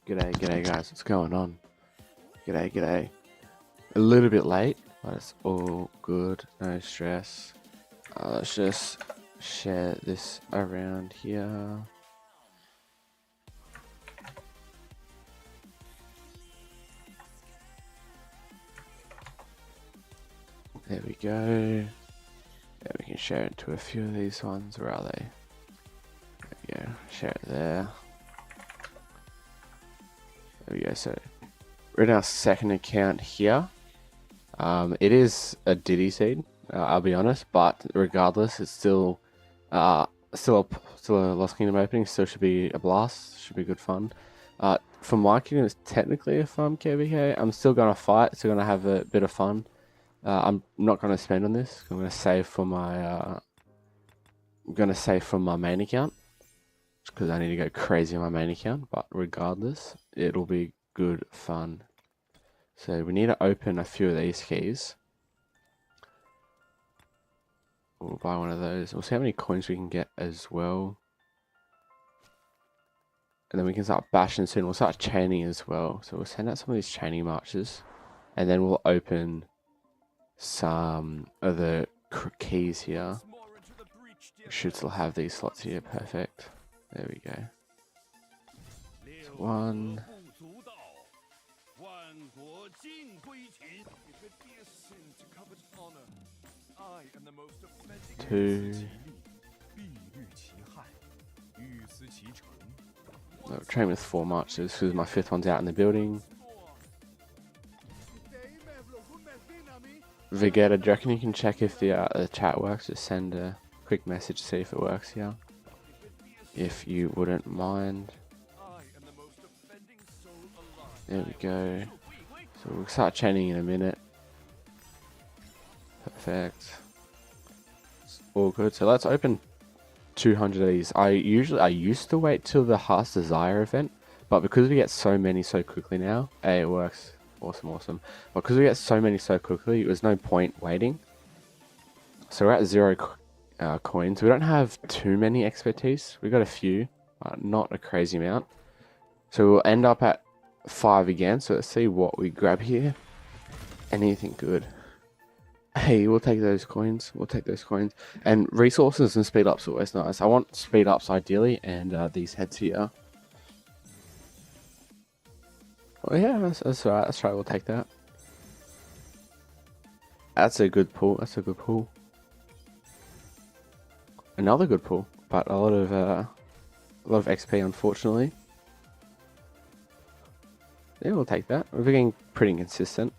G'day guys, what's going on? G'day. A little bit late, but it's all good, no stress. Let's just share this around here. There we go. Yeah, we can share it to a few of these ones. Where are they? There we go. Share it there. There we go. So we're in our second account here. It is a Diddy seed, I'll be honest, but regardless, it's still a Lost Kingdom opening. Still should be a blast. Should be good fun. For my kingdom, it's technically a farm KVK. I'm still gonna fight. Still gonna have a bit of fun. I'm not gonna spend on this. I'm gonna save for my. I'm gonna save from my main account because I need to go crazy on my main account. But regardless, it'll be good fun. So we need to open a few of these keys. We'll buy one of those. We'll see how many coins we can get as well. And then we can start bashing soon. We'll start chaining as well. So we'll send out some of these chaining marches. And then we'll open some of the keys here. We should still have these slots here. Perfect. There we go. So one. 2. I'll train with 4 marches because my 5th one's out in the building. Vegeta, do you reckon you can check if the chat works? Just send a quick message to see if it works here. If you wouldn't mind. There we go. So we'll start chaining in a minute. Perfect. It's all good. So let's open 200 of these. I used to wait till the Heart's Desire event, but because we get so many so quickly now, hey, it works. Awesome. But because we get so many so quickly, there's no point waiting. So we're at 0 coins. We don't have too many expertise. We got a few, not a crazy amount. So we'll end up at 5 again. So let's see what we grab here. Anything good? Hey, we'll take those coins. And resources and speed ups are always nice. I want speed ups ideally, and these heads here. Oh yeah, that's alright. That's right. We'll take that. That's a good pull. Another good pull, but a lot of XP, unfortunately. Yeah, we'll take that. We're getting pretty consistent.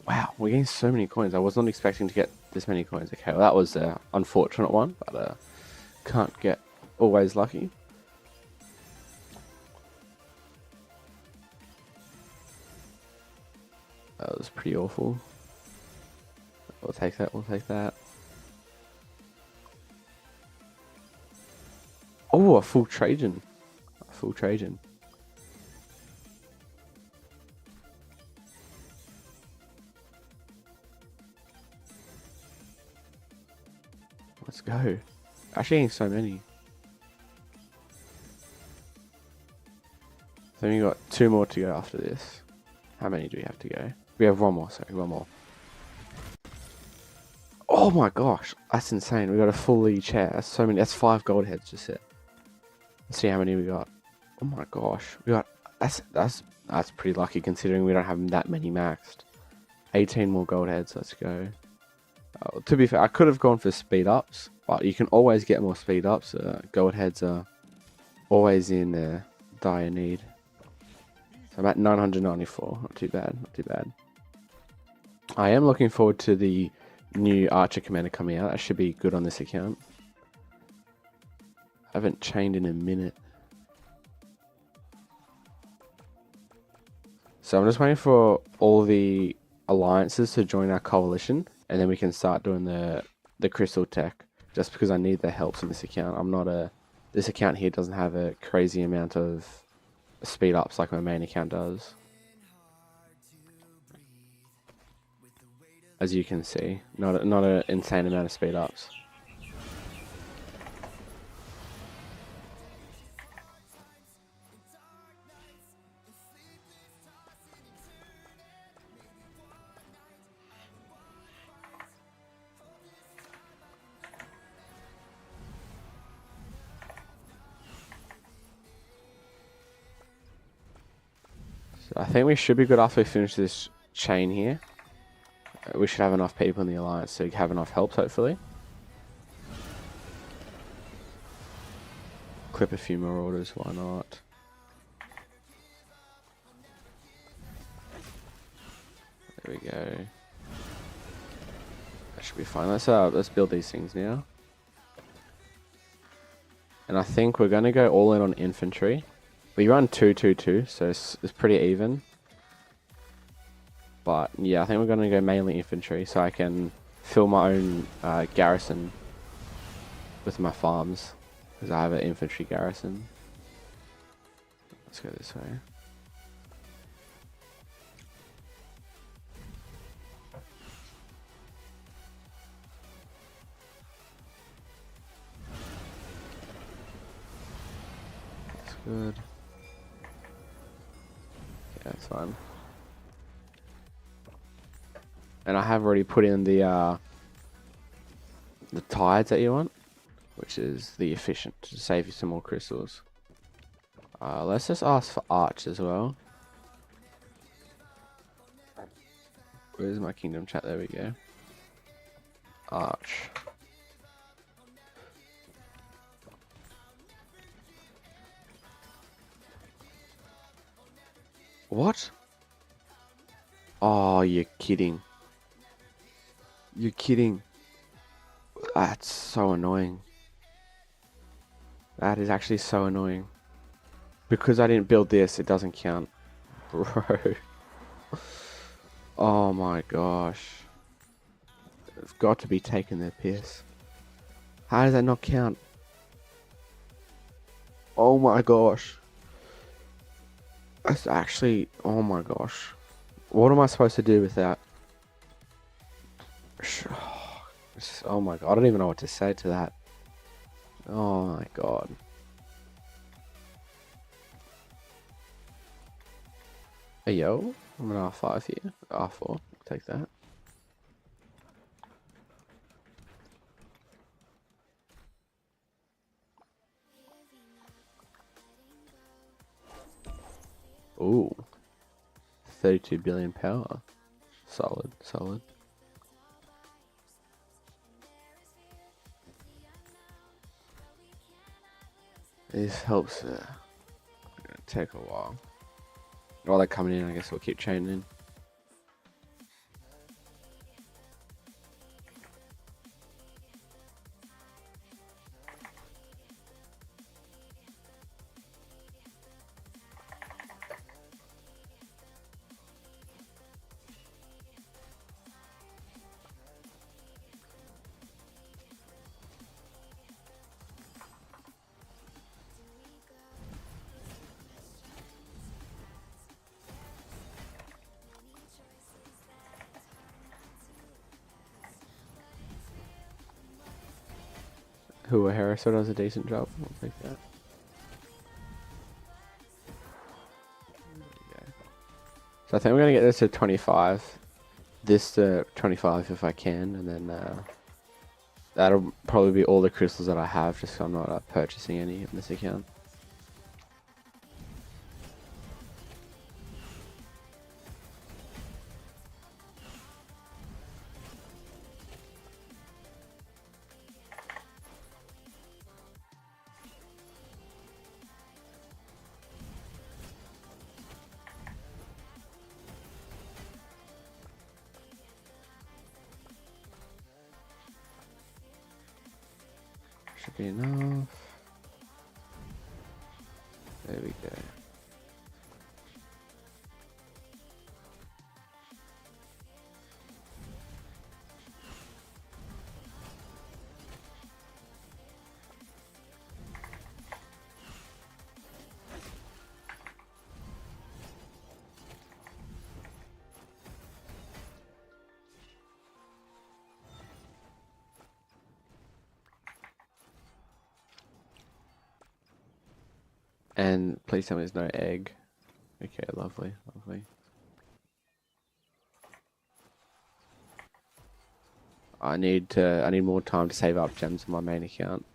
Wow, we're getting so many coins. I was not expecting to get this many coins. Okay, well that was an unfortunate one, but can't get always lucky. That was pretty awful. We'll take that. Oh, a full Trajan. Let's go. Actually getting so many. So we got 2 more to go after this. How many do we have to go? We have one more, one more. Oh my gosh, that's insane. We got a fully chair. That's so many. That's 5 gold heads just hit. Let's see how many we got. Oh my gosh, we got that's pretty lucky considering we don't have that many maxed. 18 more gold heads. Let's go. To be fair, I could have gone for speed ups, but you can always get more speed ups. Gold heads are always in dire need. So I'm at 994. Not too bad. I am looking forward to the new Archer Commander coming out. That should be good on this account. I haven't chained in a minute. So I'm just waiting for all the alliances to join our coalition, and then we can start doing the crystal tech. Just because I need their help on this account. This account here doesn't have a crazy amount of speed ups like my main account does. As you can see, not an insane amount of speed ups. So I think we should be good after we finish this chain here. We should have enough people in the alliance to have enough help, hopefully. Clip a few more orders, why not? There we go. That should be fine. Let's build these things now. And I think we're going to go all in on infantry. We run 2-2-2, so it's pretty even. But yeah, I think we're going to go mainly infantry so I can fill my own garrison with my farms. Because I have an infantry garrison. Let's go this way. That's good. Yeah, that's fine. And I have already put in the tides that you want, which is the efficient to save you some more crystals. Let's just ask for arch as well. Where's my kingdom chat? There we go. Arch. What? Oh, you're kidding. You're kidding. That's so annoying. That is actually so annoying. Because I didn't build this, it doesn't count. Bro. Oh my gosh. They've got to be taking their piss. How does that not count? Oh my gosh. That's actually... Oh my gosh. What am I supposed to do with that? Oh my god, I don't even know what to say to that. Oh my god. Hey yo, I'm an R5 here. R4, take that. Ooh. 32 billion power. Solid, solid. This helps. Gonna take a while. While they're coming in, I guess we'll keep chaining in. Who Harrison does a decent job. I'll take that. So I think we're gonna get this to 25. This to 25 if I can, and then that'll probably be all the crystals that I have, just so I'm not purchasing any on this account. Should be enough. There we go. And please tell me there's no egg. Okay, lovely, lovely. I need more time to save up gems on my main account.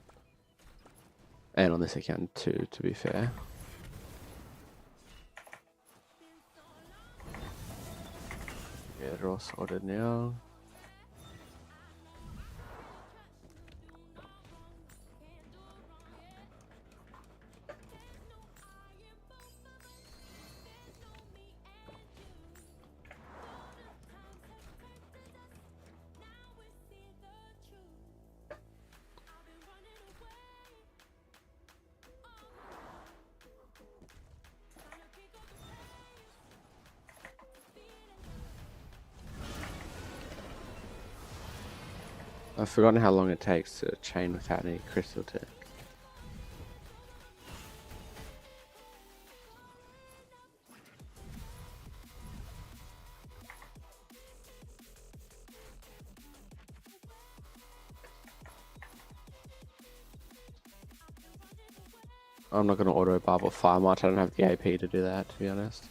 And on this account too, to be fair. all sorted now. I've forgotten how long it takes to chain without any crystal tech. I'm not going to auto bubble fire much. I don't have the AP to do that, to be honest.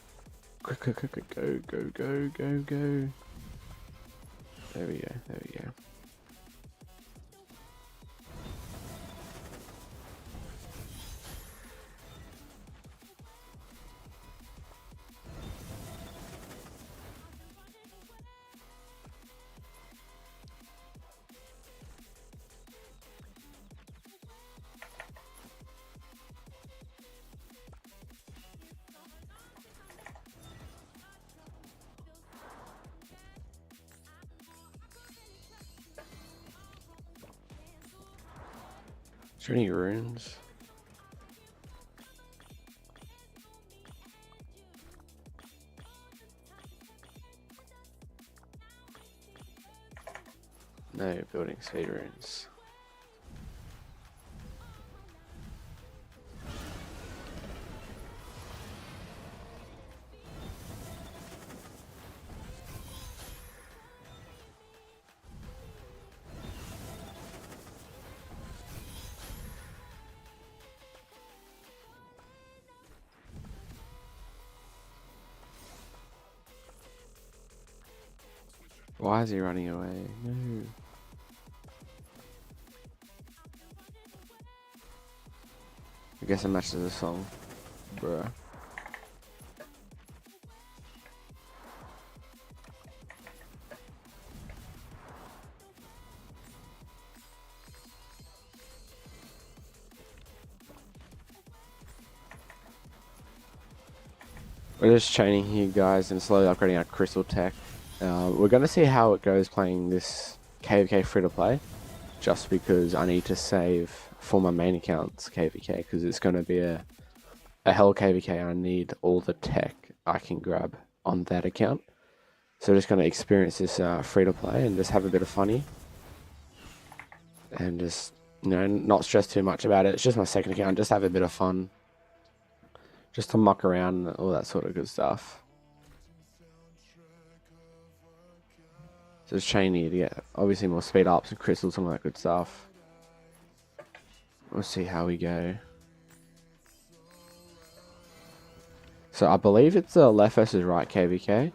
Quick, quick, quick, quick, go, go, go, go, go. There we go, there we go. Is there any runes? No building speed runes. Why is he running away? No. I guess it matches the song. Bruh. We're just chaining here, guys, and slowly upgrading our crystal tech. We're going to see how it goes playing this KVK free-to-play, just because I need to save for my main account's KVK, because it's going to be a hell KVK. I need all the tech I can grab on that account. So we're just going to experience this free-to-play and just have a bit of funny. And just, you know, not stress too much about it. It's just my second account, just have a bit of fun. Just to muck around and all that sort of good stuff. So it's chain here to get obviously more speed ups and crystals and all that good stuff. We'll see how we go. So I believe it's a left versus right KVK.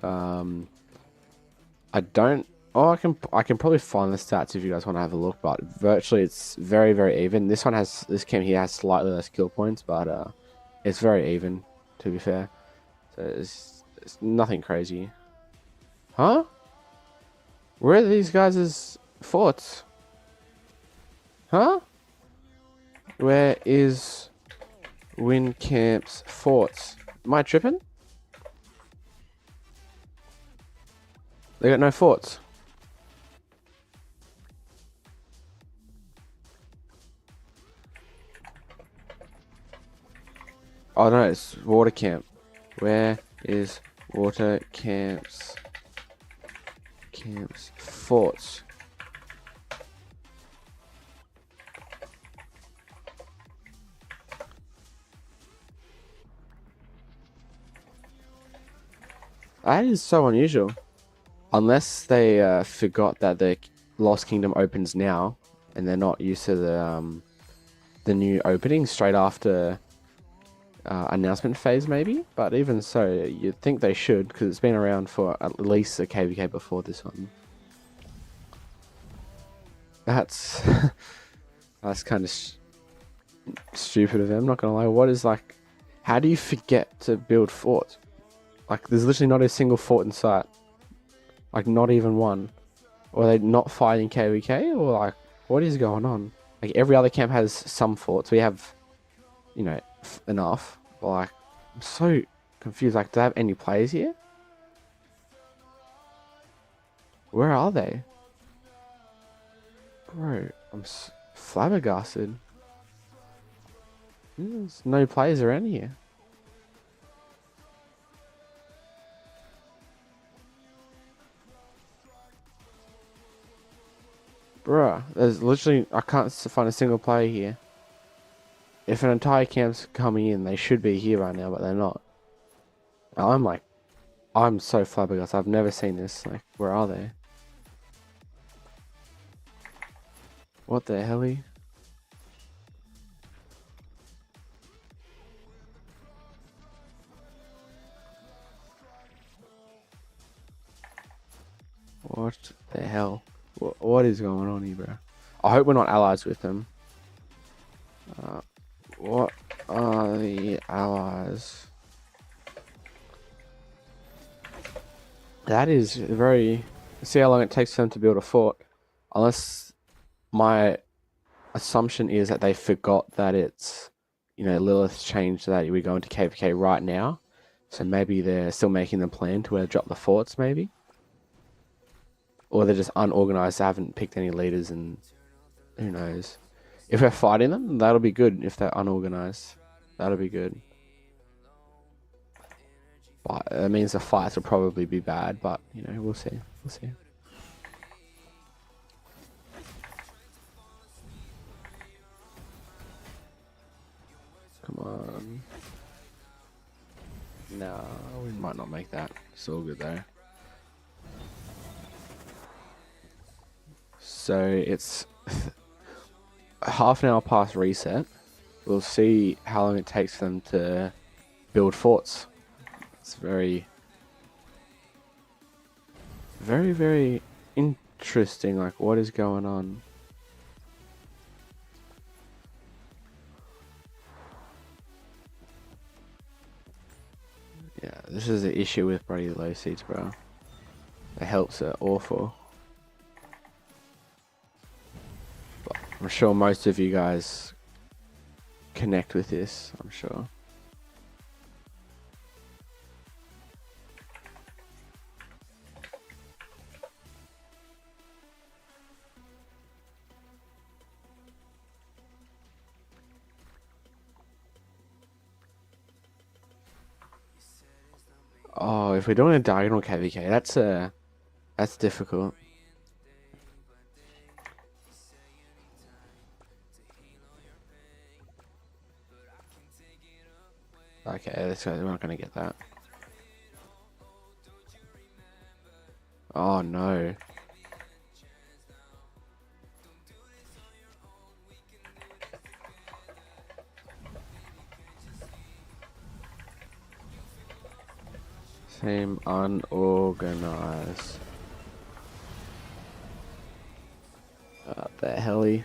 I don't. Oh, I can probably find the stats if you guys want to have a look, but virtually it's very, very even. This game here has slightly less kill points, but it's very even, to be fair. So it's nothing crazy. Huh? Where are these guys' forts? Huh? Where is Windcamp's forts? Am I tripping? They got no forts. Oh no, it's water camp. Where is water camp's forts? That is so unusual. Unless they forgot that the Lost Kingdom opens now, and they're not used to the new opening straight after announcement phase, maybe. But even so, you'd think they should, because it's been around for at least a KVK before this one. That's that's kind of stupid of them. Not gonna lie. What is like? How do you forget to build forts? Like, there's literally not a single fort in sight. Like, not even one. Or are they not fighting KVK? Or, like, what is going on? Like, every other camp has some forts. We have, you know, enough. But, like, I'm so confused. Like, do they have any players here? Where are they? Bro, I'm flabbergasted. There's no players around here. Bruh, there's literally, I can't find a single player here. If an entire camp's coming in, they should be here right now, but they're not. I'm so flabbergasted. I've never seen this. Like, where are they? What the helly? What the hell? What is going on here, bro? I hope we're not allies with them. What are the allies? That is very... See how long it takes for them to build a fort. Unless my assumption is that they forgot that it's, you know, Lilith changed that we go into KVK right now. So maybe they're still making the plan to where drop the forts, maybe. Or they're just unorganized, they haven't picked any leaders, and who knows. If we're fighting them, that'll be good. If they're unorganized, that'll be good. But it means the fights will probably be bad, but, you know, we'll see. We'll see. Come on. No, we might not make that. It's all good though. So it's half an hour past reset. We'll see how long it takes for them to build forts. It's very, very interesting. Like, what is going on? Yeah, this is the issue with bloody low seats, bro. The helps are awful. But I'm sure most of you guys connect with this, I'm sure. Oh, if we're doing a diagonal KVK, that's difficult. Okay, we're not gonna get that. Oh no. Same unorganized. The helly.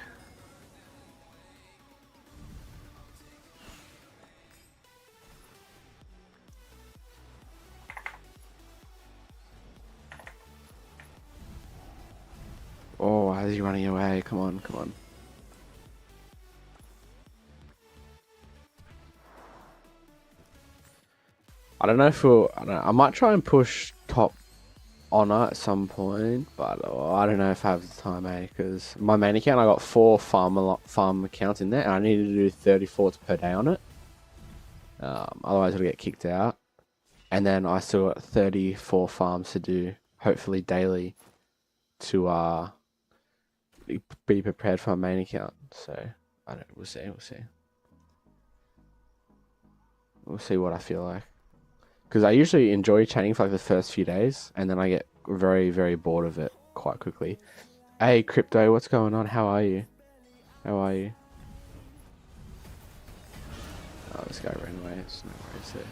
Oh, why is he running away? Come on, come on. I don't know if we'll... I might try and push top honor at some point, but I don't know if I have the time, because my main account, I got 4 farm accounts in there, and I needed to do 30 forts per day on it. Otherwise it'll get kicked out. And then I still got 34 farms to do, hopefully daily, to be prepared for my main account. So I don't. We'll see. We'll see what I feel like. Because I usually enjoy chatting for like the first few days, and then I get very bored of it quite quickly. Hey, Crypto, what's going on? How are you? Oh, this guy ran away. It's no worries there.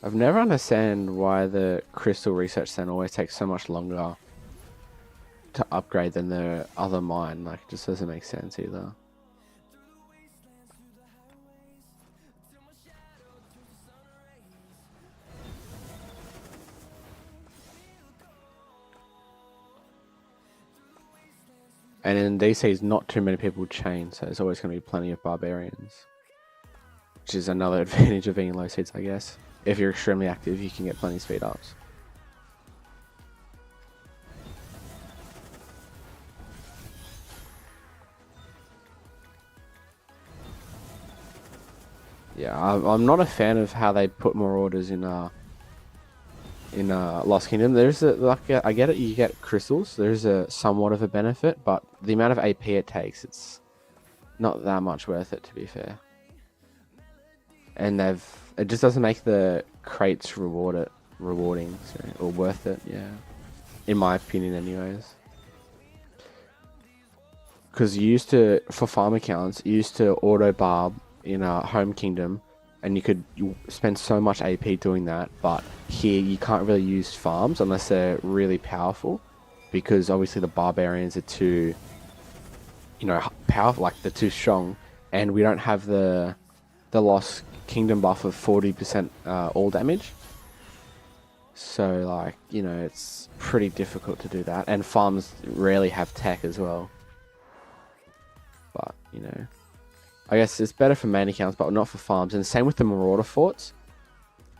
I've never understand why the Crystal Research Center always takes so much longer to upgrade than the other mine. Like, it just doesn't make sense either. And in DCs, not too many people chain, so there's always going to be plenty of barbarians. Which is another advantage of being low seeds, I guess. If you're extremely active, you can get plenty of speed ups. Yeah, I'm not a fan of how they put more orders in Lost Kingdom. There's I get it, you get crystals. There's a somewhat of a benefit, but the amount of AP it takes, it's not that much worth it, to be fair. And it just doesn't make the crates rewarding, or worth it. Yeah, in my opinion, anyways. Because for farm accounts, you used to auto barb in Home Kingdom, and you spend so much AP doing that. But here, you can't really use farms unless they're really powerful, because obviously the barbarians are too, powerful. Like, they're too strong, and we don't have the Lost Kingdom buff of 40% all damage. So, it's pretty difficult to do that, and farms rarely have tech as well. But, I guess it's better for main accounts, but not for farms. And same with the Marauder forts,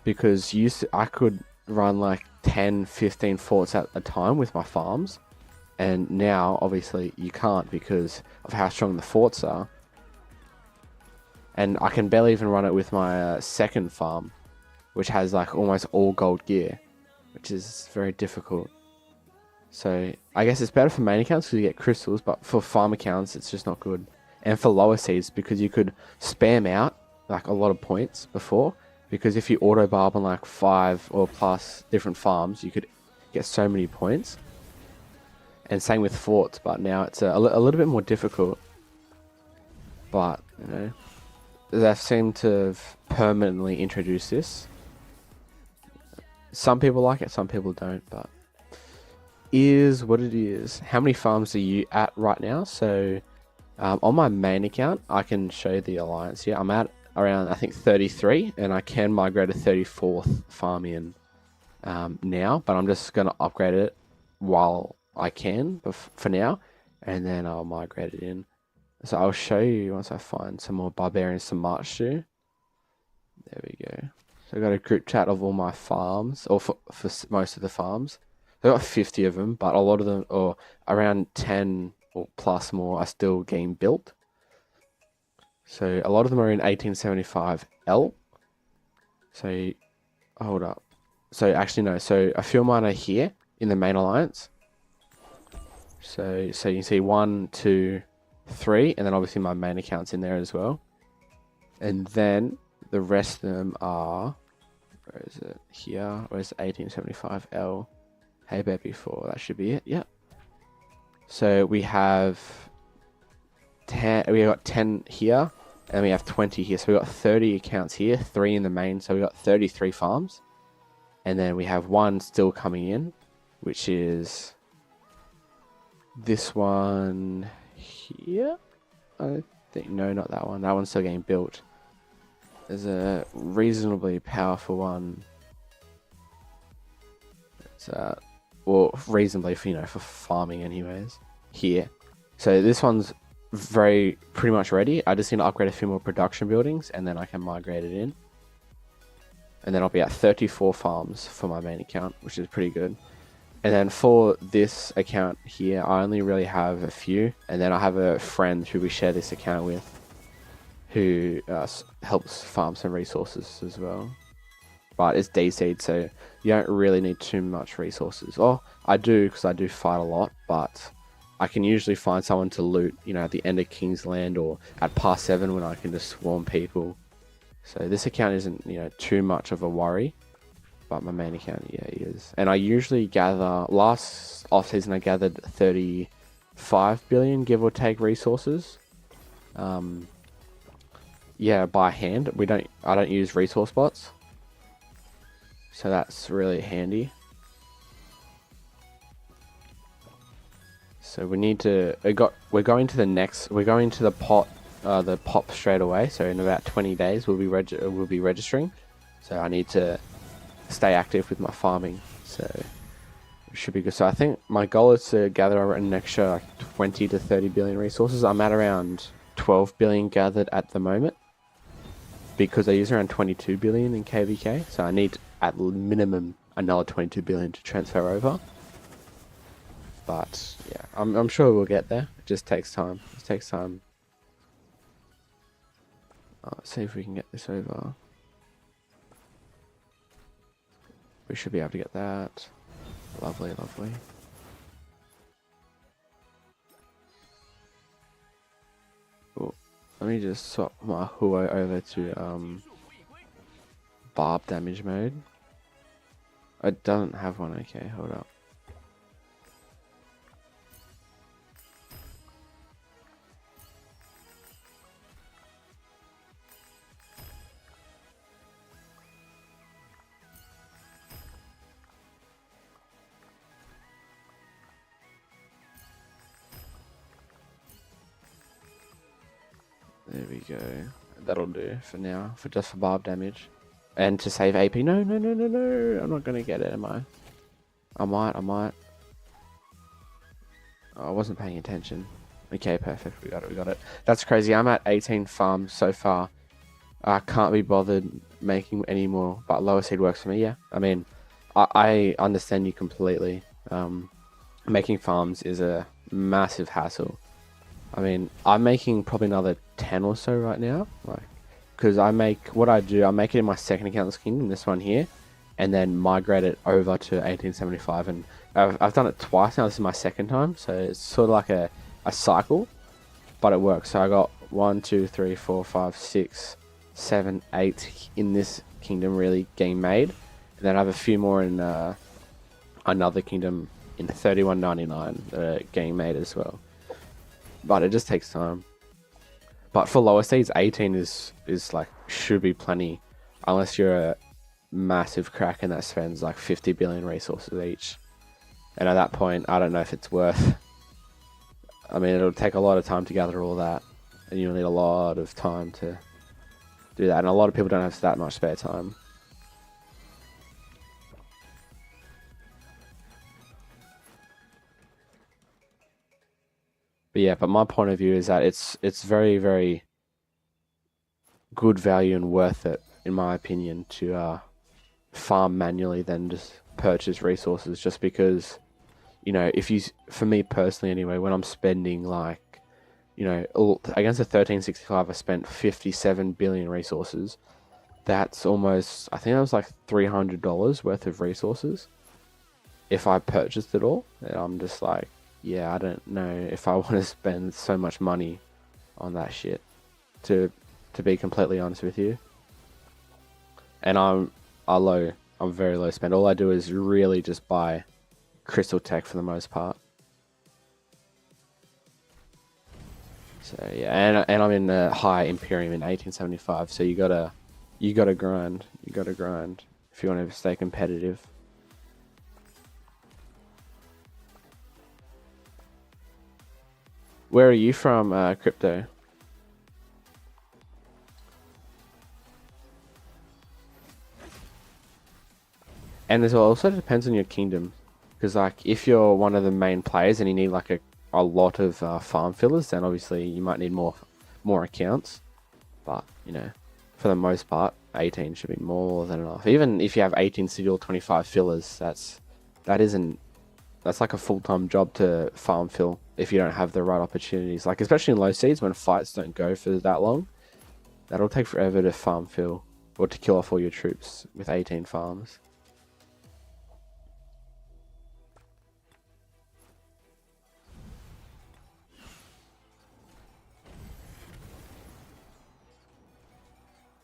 because I could run like 10, 15 forts at a time with my farms, and now obviously you can't because of how strong the forts are. And I can barely even run it with my second farm, which has like almost all gold gear, which is very difficult. So I guess it's better for main accounts because you get crystals, but for farm accounts it's just not good. And for lower seeds, because you could spam out like a lot of points before, because if you auto barb on like 5 or plus different farms, you could get so many points. And same with forts, but now it's a little bit more difficult. But they seem to have permanently introduced this. Some people like it, some people don't, but is what it is. How many farms are you at right now? So on my main account, I can show the alliance here. I'm at around, I think, 33, and I can migrate a 34th farm in now, but I'm just going to upgrade it while I can for now, and then I'll migrate it in. So I'll show you once I find some more barbarians to march to. There we go. So I got a group chat of all my farms, or for most of the farms. I've got 50 of them, but a lot of them, or around 10 or plus more, are still getting built. So a lot of them are in 1875L. So hold up. So actually no. So a few of mine are here in the main alliance. So you can see 1, 2, 3, and then obviously my main account's in there as well. And then the rest of them are, where is it? Here. Where's 1875L? Hey baby 4. That should be it. Yep. So we have 10. We got 10 here, and we have 20 here. So we got 30 accounts here, 3 in the main. So we got 33 farms, and then we have 1 still coming in, which is this one here. I think no, not that one. That one's still getting built. There's a reasonably powerful one. It's well, reasonably for farming anyways, here. So this one's pretty much ready. I just need to upgrade a few more production buildings, and then I can migrate it in. And then I'll be at 34 farms for my main account, which is pretty good. And then for this account here, I only really have a few. And then I have a friend who we share this account with, who helps farm some resources as well. But it's D-Seed, so you don't really need too much resources. Or I do, because I do fight a lot, but I can usually find someone to loot, at the end of King's Land or at Pass 7 when I can just swarm people. So this account isn't, too much of a worry. But my main account, yeah, is. And I usually gather, last off-season I gathered 35 billion, give or take, resources. Yeah, by hand. I don't use resource bots. So that's really handy. So we need to, we're going to the pop straight away. So in about 20 days we'll be registering. So I need to stay active with my farming. So we should be good. So I think my goal is to gather an extra like 20 to 30 billion resources. I'm at around 12 billion gathered at the moment because I use around 22 billion in KVK. So I need at minimum another 22 billion to transfer over. But yeah, I'm sure we'll get there. It just takes time. It takes time. Let's see if we can get this over. We should be able to get that. Lovely, lovely. Oh, let me just swap my Huo over to barb damage mode. It doesn't have one. Okay, hold up. There we go. That'll do for now, for just for barb damage. And to save AP. No, no, no, no, no. I'm not going to get it, am I? I might. Oh, I wasn't paying attention. Okay, perfect. We got it. That's crazy. I'm at 18 farms so far. I can't be bothered making any more, but lower seed works for me, yeah. I mean, I understand you completely. Making farms is a massive hassle. I mean, I'm making probably another 10 or so right now, like, because I make it in my second Countless Kingdom, this one here, and then migrate it over to 1875, and I've done it twice now. This is my second time, so it's sort of like a cycle, but it works. So I got 1, 2, 3, 4, 5, 6, 7, 8 in this kingdom really getting made, and then I have a few more in another kingdom in 3199 that are getting made as well. But it just takes time. But for lower seeds, 18 is like should be plenty, unless you're a massive kraken that spends like 50 billion resources each. And at that point, I don't know if it's worth. I mean, it'll take a lot of time to gather all that, and you'll need a lot of time to do that. And a lot of people don't have that much spare time. But yeah, but my point of view is that it's very, very good value and worth it, in my opinion, to farm manually than just purchase resources, just because, you know, for me personally anyway, when I'm spending like, you know, against a 1365, I spent 57 billion resources. That's almost, I think that was like $300 worth of resources if I purchased it all. And I'm just like, yeah, I don't know if I want to spend so much money on that shit, to be completely honest with you. And I'm very low spend. All I do is really just buy crystal tech for the most part. So yeah, and I'm in a high Imperium in 1875, so you gotta grind. You gotta grind if you want to stay competitive. Where are you from, Crypto? And it also depends on your kingdom, because like if you're one of the main players and you need like a lot of farm fillers, then obviously you might need more accounts. But you know, for the most part, 18 should be more than enough. Even if you have 18 sigil, 25 fillers, that's like a full-time job to farm fill if you don't have the right opportunities. Like especially in low seeds when fights don't go for that long, that'll take forever to farm fill or to kill off all your troops with 18 farms.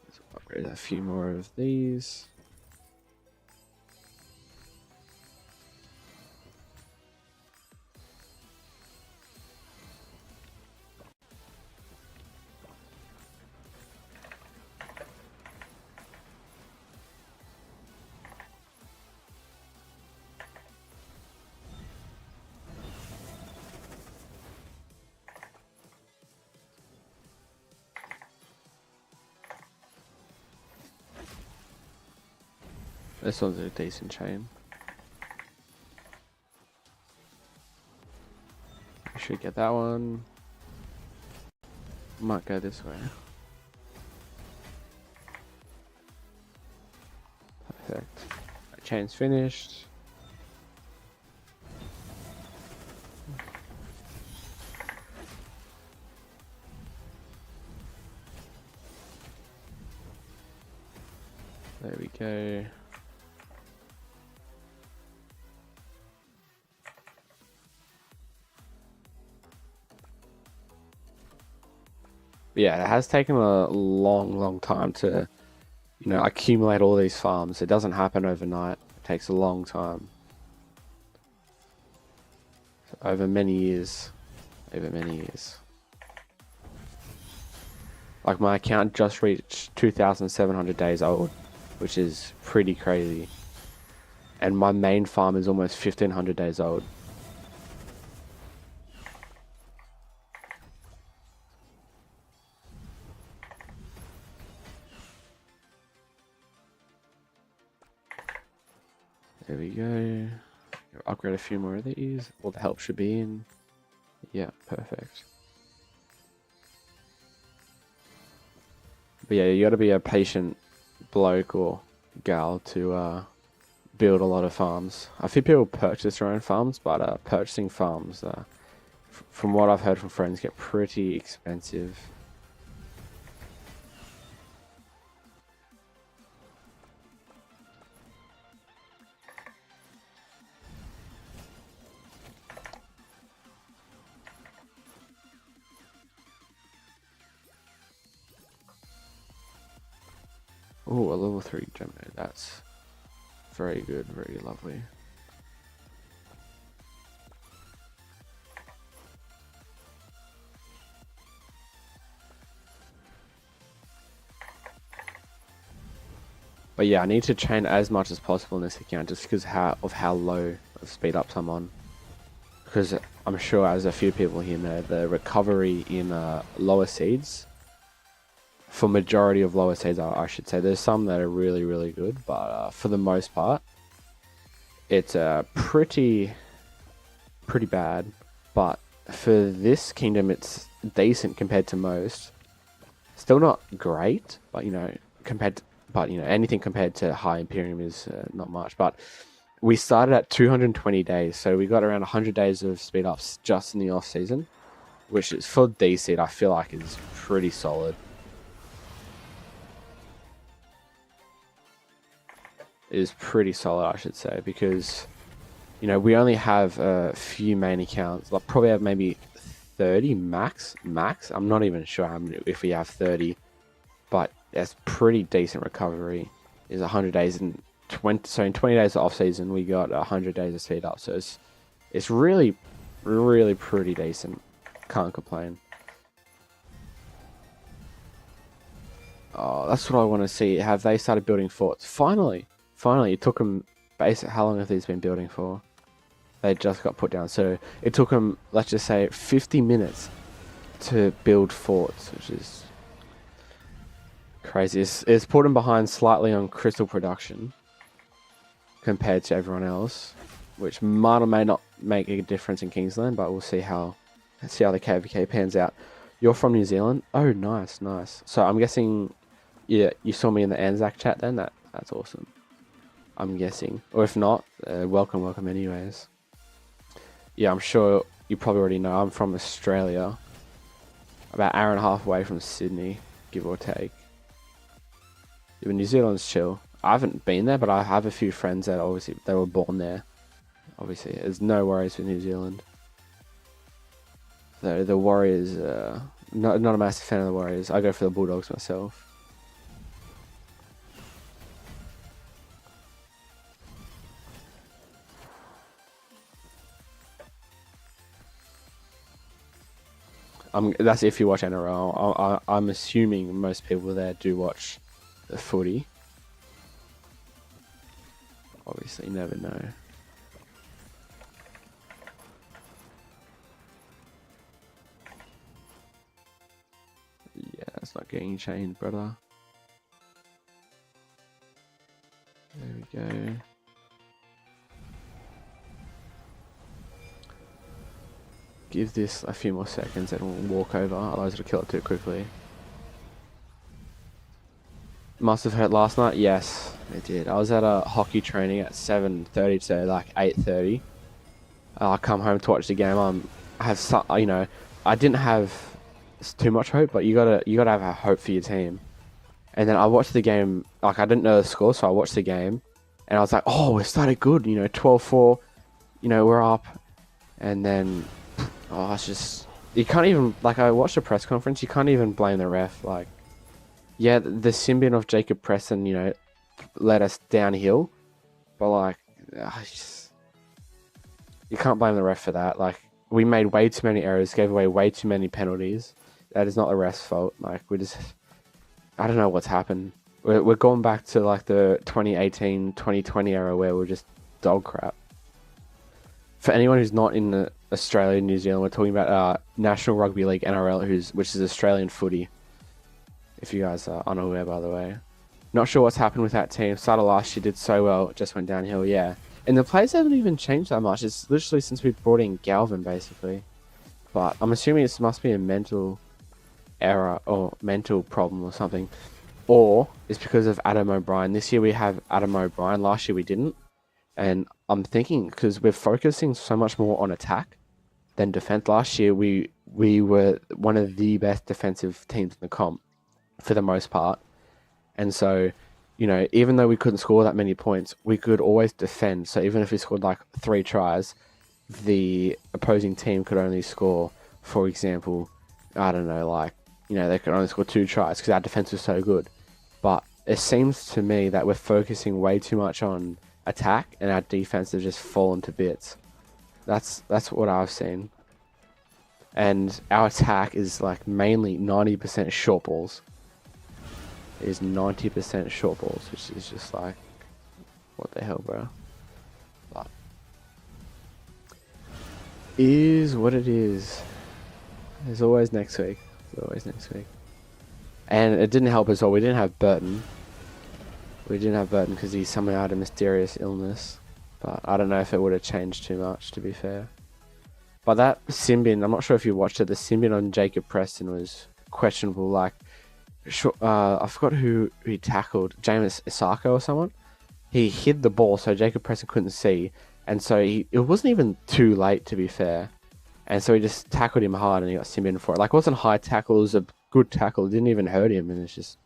Let's upgrade a few more of these. This one's a decent chain. should get that one. Might go this way. Perfect. Chain's finished. There we go. Yeah, it has taken a long time to, accumulate all these farms. It doesn't happen overnight. It takes a long time. So over many years. Like my account just reached 2,700 days old, which is pretty crazy. And my main farm is almost 1,500 days old. There we go. Upgrade a few more of these. All the help should be in. Yeah, perfect. But yeah, you gotta be a patient bloke or gal to build a lot of farms. I think people purchase their own farms, but purchasing farms, from what I've heard from friends, get pretty expensive. Oh, a level 3 gem node. That's very good, very lovely. But yeah, I need to chain as much as possible in this account just because of how low of speed ups I'm on. Because I'm sure, as a few people here know, the recovery in lower seeds, for majority of lower seeds, I should say, there's some that are really good, but for the most part, it's pretty bad. But for this kingdom, it's decent compared to most. Still not great, but anything compared to High Imperium is not much. But we started at 220 days, so we got around 100 days of speed ups just in the off season, which is for D-Seed, I feel like is pretty solid. It is pretty solid, I should say, because we only have a few main accounts. Like probably have maybe 30 max. I'm not even sure how many, if we have 30, but that's pretty decent recovery. Is 100 days and 20. So in 20 days of off season, we got 100 days of speed up. So it's really pretty decent. Can't complain. Oh, that's what I want to see. Have they started building forts? Finally, it took them. How long have these been building for? They just got put down. So it took them, let's just say, 50 minutes to build forts, which is crazy. It's put them behind slightly on crystal production compared to everyone else, which might or may not make a difference in Kingsland, but we'll see how the KVK pans out. You're from New Zealand? Oh, nice. So I'm guessing, yeah, you saw me in the Anzac chat then? That's awesome. I'm guessing. Or if not, welcome anyways. Yeah, I'm sure you probably already know I'm from Australia. About an hour and a half away from Sydney, give or take. Even New Zealand's chill. I haven't been there, but I have a few friends that obviously they were born there. Obviously, there's no worries with New Zealand. The Warriors, not a massive fan of the Warriors. I go for the Bulldogs myself. That's if you watch NRL. I'm assuming most people there do watch the footy. Obviously, you never know. Yeah, it's not getting chained, brother. There we go. give this a few more seconds and we'll walk over, otherwise it'll kill it too quickly. Must have hurt last night? Yes, it did. I was at a hockey training at 7:30 to like 8:30. I come home to watch the game. I have some, I didn't have too much hope, but you gotta have a hope for your team. And then I watched the game, like I didn't know the score, so I watched the game, and I was like, oh, we started good, 12-4, we're up, and then, it's just, you can't even, like I watched the press conference, you can't even blame the ref, like, yeah, the Symbian of Jacob Preston, led us downhill, but like, you can't blame the ref for that. Like, we made way too many errors, gave away way too many penalties. That is not the ref's fault. Like, I don't know what's happened. We're going back to like the 2018, 2020 era where we're just dog crap. For anyone who's not in Australia and New Zealand, we're talking about National Rugby League, NRL, which is Australian footy. If you guys are unaware, by the way. Not sure what's happened with that team. Started last year, did so well, it just went downhill, yeah. And the players haven't even changed that much. It's literally since we brought in Galvin, basically. But I'm assuming it must be a mental error or mental problem or something. Or it's because of Adam O'Brien. This year we have Adam O'Brien. Last year we didn't. And I'm thinking, because we're focusing so much more on attack than defense. Last year we were one of the best defensive teams in the comp for the most part. And so, even though we couldn't score that many points, we could always defend. So even if we scored like 3 tries, the opposing team could only score, for example, I don't know, they could only score 2 tries because our defense was so good. But it seems to me that we're focusing way too much on attack and our defense has just fallen to bits. That's what I've seen. And our attack is like mainly 90% short balls. It is 90% short balls, which is just like, what the hell, bro? But is what it is. There's always next week. There's always next week. And it didn't help as well. We didn't have Burton. We didn't have Burton because he somehow had a mysterious illness. But I don't know if it would have changed too much, to be fair. But that Symbian, I'm not sure if you watched it, the Symbian on Jacob Preston was questionable. Like, I forgot who he tackled, James Isako or someone. He hid the ball so Jacob Preston couldn't see. And so it wasn't even too late, to be fair. And so he just tackled him hard and he got Symbian for it. Like, it wasn't a high tackle, it was a good tackle. It didn't even hurt him. And it's just,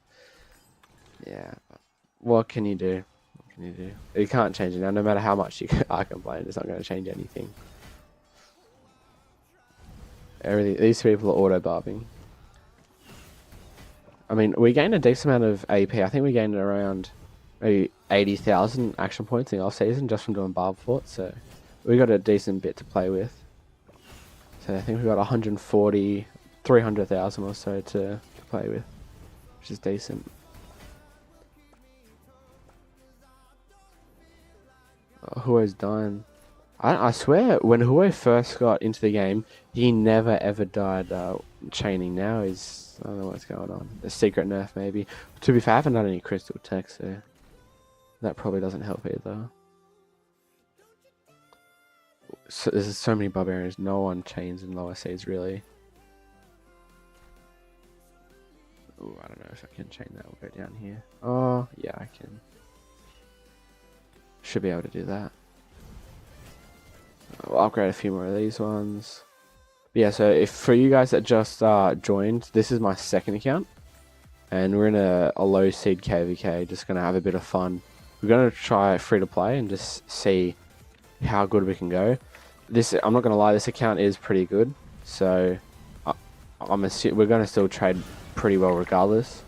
yeah. What can you do? What can you do? You can't change it now. No matter how much I complain, it's not going to change anything. These people are auto-barbing. I mean, we gained a decent amount of AP. I think we gained around maybe 80,000 action points in the off-season just from doing barb fort. So we got a decent bit to play with. So I think we got 140, 300,000 or so to play with, which is decent. Huo's dying. I swear, when Huo first got into the game, he never ever died chaining. Now he's, I don't know what's going on. A secret nerf maybe. To be fair, I haven't done any crystal tech, so that probably doesn't help either. So, there's so many barbarians. No one chains in lower seas, really. Oh, I don't know if I can chain that. We'll go down here. Oh, yeah, I can. Should be able to do that. I'll upgrade a few more of these ones. But yeah, so if for you guys that just joined, this is my second account. And we're in a low seed KVK, just going to have a bit of fun. We're going to try free to play and just see how good we can go. I'm not going to lie, this account is pretty good. So we're going to still trade pretty well regardless.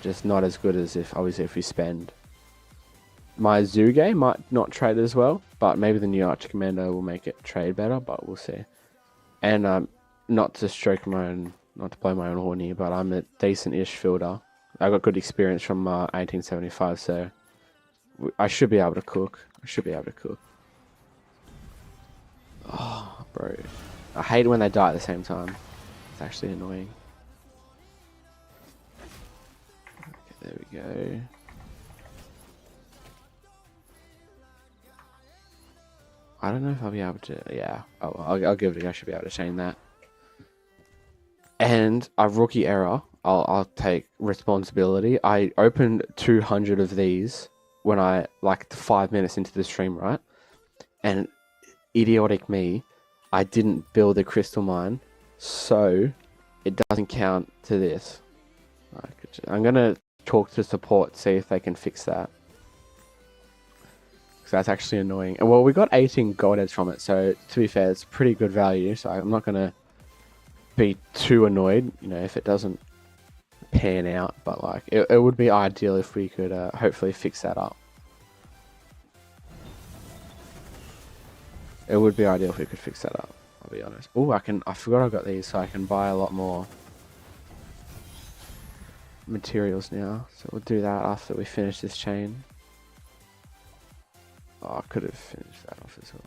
Just not as good as obviously if we spend. My Zuge might not trade as well, but maybe the new Archer Commando will make it trade better, but we'll see. And not to blow my own horn here, but I'm a decent-ish fielder. I got good experience from 1875, so I should be able to cook. Oh, bro. I hate it when they die at the same time. It's actually annoying. Okay, there we go. I don't know if I'll be able to. Yeah, I'll give it a go. I should be able to chain that. And a rookie error. I'll take responsibility. I opened 200 of these when I like 5 minutes into the stream, right? And idiotic me, I didn't build a crystal mine, so it doesn't count to this. I'm gonna talk to support, see if they can fix that. Because that's actually annoying. And well, we got 18 gold heads from it, so to be fair, it's pretty good value. So I'm not gonna be too annoyed, you know, if it doesn't pan out. But like, it would be ideal if we could hopefully fix that up. It would be ideal if we could fix that up. I'll be honest. Oh, I forgot I got these, so I can buy a lot more materials now. So we'll do that after we finish this chain. Oh, I could have finished that off as well.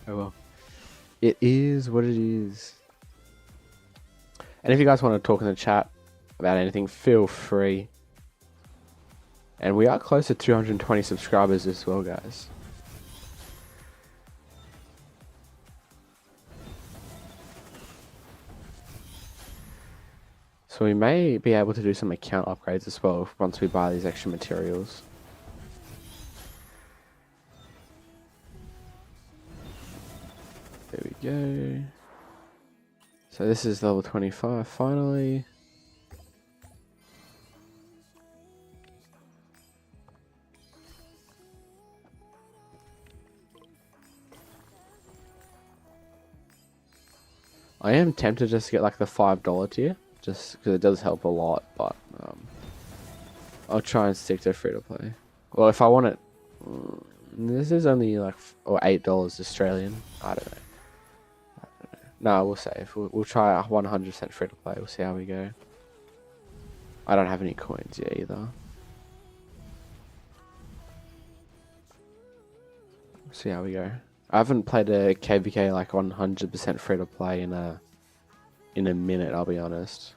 Oh well. It is what it is. And if you guys want to talk in the chat about anything, feel free. And we are close to 220 subscribers as well, guys. So we may be able to do some account upgrades as well once we buy these extra materials. There we go. So this is level 25 finally. I am tempted just to get like the $5 tier, just because it does help a lot, but I'll try and stick to free to play. Well, if I want it, this is only like $8 Australian. I don't know. No, we'll save. We'll try 100% free to play. We'll see how we go. I don't have any coins yet either. We'll see how we go. I haven't played a KVK like 100% free to play in a minute. I'll be honest.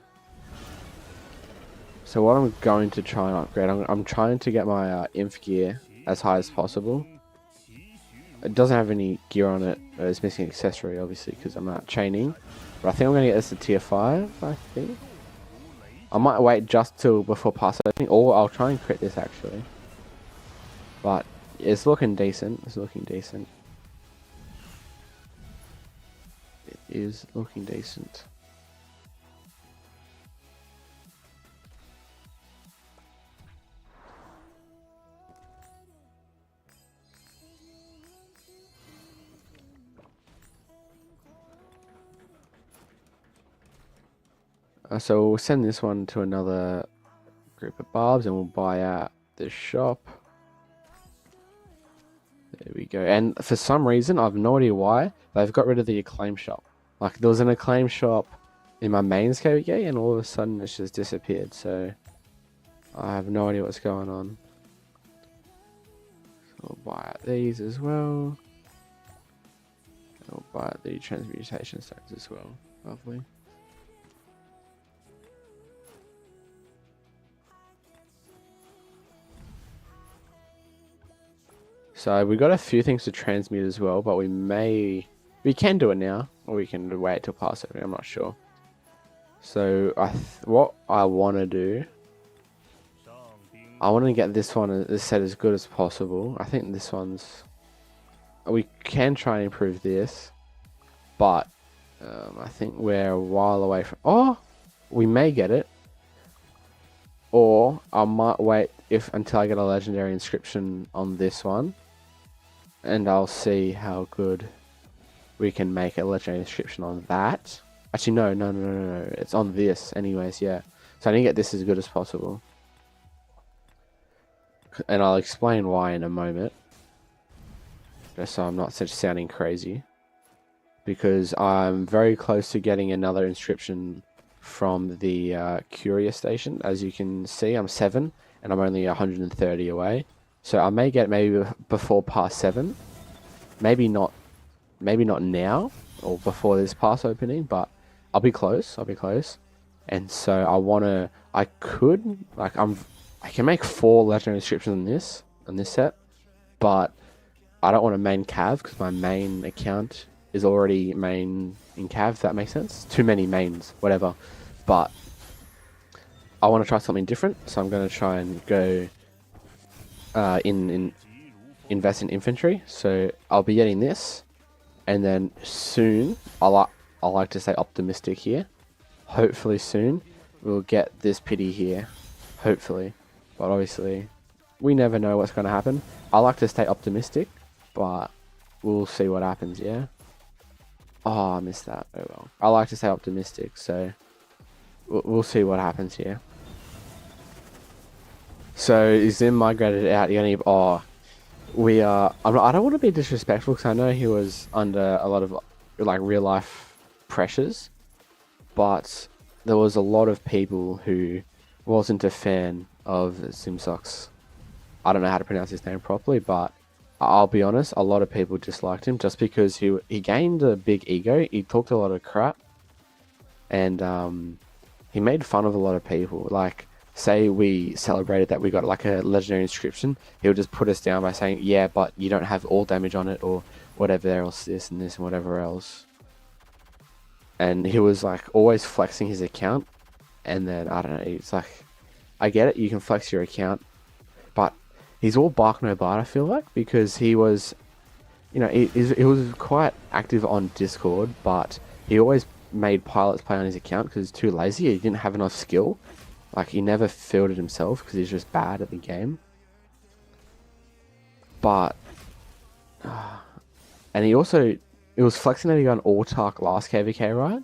So what I'm going to try and upgrade, I'm trying to get my inf gear as high as possible. It doesn't have any gear on it. It's missing accessory, obviously, because I'm not chaining. But I think I'm going to get this to tier 5, I think. I might wait just till before pass opening, or I'll try and crit this, actually. But it's looking decent. It's looking decent. It is looking decent. So we'll send this one to another group of barbs and we'll buy out the shop. There we go. And for some reason, I have no idea why, they've got rid of the acclaim shop. Like, there was an acclaim shop in my mains KVK and all of a sudden it's just disappeared. So I have no idea what's going on. So we'll buy out these as well. And we'll buy out the transmutation stacks as well. Lovely. So we got a few things to transmute as well, but we can do it now, or we can wait till past it. I'm not sure. So what I want to do, I want to get this set as good as possible. I think this one's, we can try and improve this, but I think we're a while away from. Oh, we may get it, or I might wait until I get a legendary inscription on this one. And I'll see how good we can make a legendary inscription on that. Actually, no. It's on this anyways, yeah. So I need to get this as good as possible. And I'll explain why in a moment. Just so I'm not sounding crazy. Because I'm very close to getting another inscription from the Curia station. As you can see, I'm 7 and I'm only 130 away. So I may get maybe before pass 7, maybe not now or before this pass opening, but I'll be close. And so I can make 4 legendary inscriptions on this set, but I don't want to main Cav because my main account is already main in Cav, if that makes sense. Too many mains, whatever. But I want to try something different, so I'm going to try and go invest in infantry. So I'll be getting this, and then soon I like to say optimistic here. Hopefully soon we'll get this pity here. Hopefully, but obviously we never know what's going to happen. I like to stay optimistic, but we'll see what happens. Yeah. Oh, I missed that. Oh well. I like to stay optimistic, so we'll see what happens here. So Zim migrated out. We are. I don't want to be disrespectful because I know he was under a lot of like real life pressures, but there was a lot of people who wasn't a fan of Zimsox. I don't know how to pronounce his name properly, but I'll be honest, a lot of people disliked him just because he gained a big ego. He talked a lot of crap, and he made fun of a lot of people. Like, say we celebrated that we got like a legendary inscription, he would just put us down by saying, yeah, but you don't have all damage on it, or whatever else, this and this and whatever else. And he was like always flexing his account, and then I don't know, it's like, I get it, you can flex your account, but he's all bark no bite, I feel like, because he was, you know, he was quite active on Discord, but he always made pilots play on his account because he's too lazy. He didn't have enough skill. Like, he never fielded himself because he's just bad at the game. But, and he was flexing that he got an Autark last KVK, right?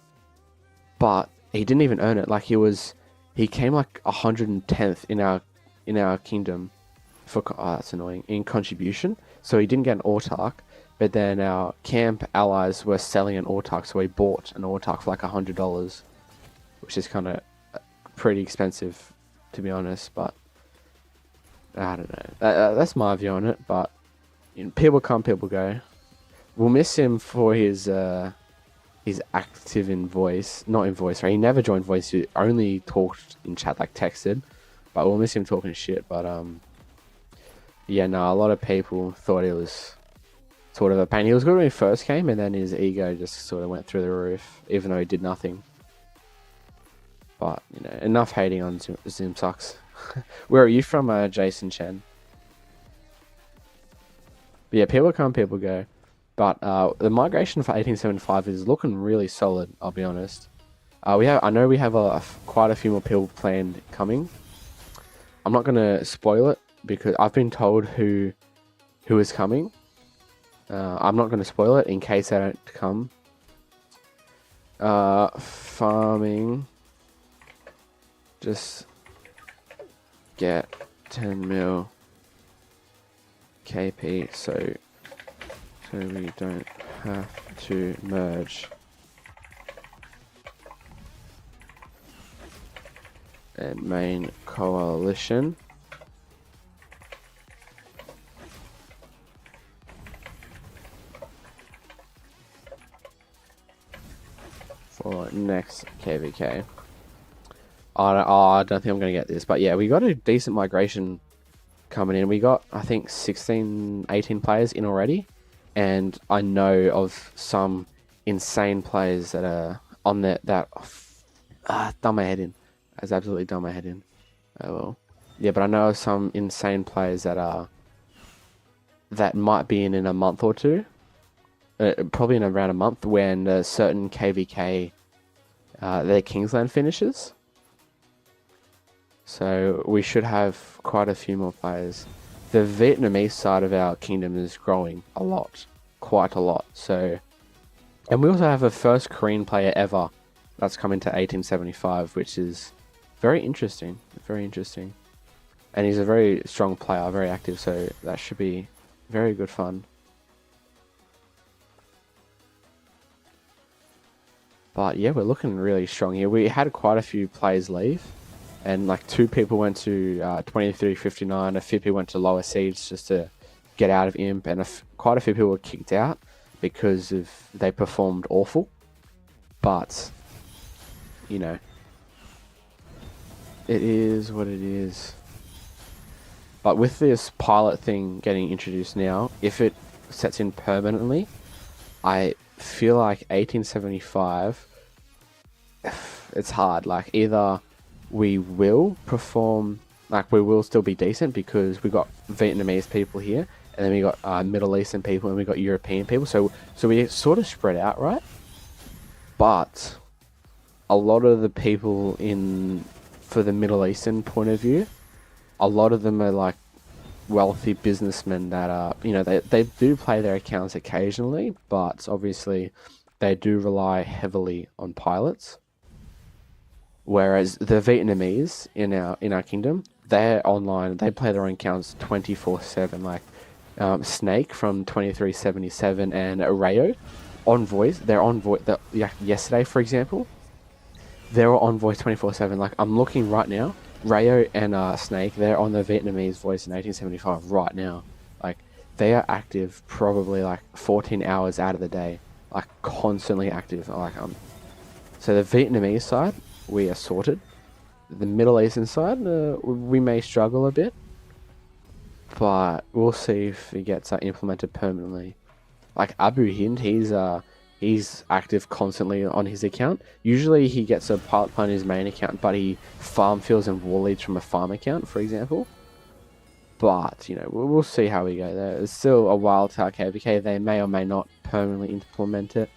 But he didn't even earn it. Like, he came like 110th in our kingdom for, that's annoying, in contribution. So he didn't get an Autark, but then our camp allies were selling an Autark, so he bought an Autark for like $100, which is kind of pretty expensive, to be honest. But I don't know. That's my view on it. But you know, people come, people go. We'll miss him for his active in voice, not in voice. Right? He never joined voice. He only talked in chat, like texted. But we'll miss him talking shit. But yeah, no, a lot of people thought it was sort of a pain. He was good when he first came, and then his ego just sort of went through the roof, even though he did nothing. But, you know, enough hating on Zimsox. Where are you from, Jason Chen? But yeah, people come, people go. But the migration for 1875 is looking really solid, I'll be honest. I know we have quite a few more people planned coming. I'm not going to spoil it because I've been told who is coming. I'm not going to spoil it in case they don't come. Farming. Just get 10 mil KP so we don't have to merge. And main coalition. For next KVK. I don't think I'm going to get this, but yeah, we got a decent migration coming in. We got, I think, 16, 18 players in already, and I know of some insane players that are on that done my head in. That's absolutely done my head in. Oh well. Yeah, but I know of some insane players that might be in a month or two, probably in around a month, when a certain KVK their Kingsland finishes. So we should have quite a few more players. The Vietnamese side of our kingdom is growing a lot, quite a lot. So, and we also have a first Korean player ever that's coming to 1875, which is very interesting, very interesting. And he's a very strong player, very active, so that should be very good fun. But yeah, we're looking really strong here. We had quite a few players leave. And like 2 people went to 2359, a few people went to lower seeds just to get out of Imp, and quite a few people were kicked out because they performed awful. But, you know, it is what it is. But with this pilot thing getting introduced now, if it sets in permanently, I feel like 1875, it's hard. Like, either we will perform, like, we will still be decent because we got Vietnamese people here, and then we got Middle Eastern people, and we got European people. So we sort of spread out, right? But a lot of the people for the Middle Eastern point of view, a lot of them are like wealthy businessmen that are, they do play their accounts occasionally, but obviously they do rely heavily on pilots. Whereas the Vietnamese in our kingdom, they're online. They play their own accounts 24/7. Like Snake from 2377 and Rayo, Envoys. They're on voice. Yesterday, for example, they were on voice 24/7. Like, I'm looking right now. Rayo and Snake, they're on the Vietnamese voice in 1875 right now. Like, they are active probably like 14 hours out of the day, like constantly active. So the Vietnamese side, we are sorted. The Middle Eastern side, we may struggle a bit, but we'll see if it gets implemented permanently. Like Abu Hind, he's active constantly on his account. Usually he gets a pilot plan on his main account, but he farm fields and war leads from a farm account, for example. But, we'll see how we go there. It's still a while to KVK. They may or may not permanently implement it.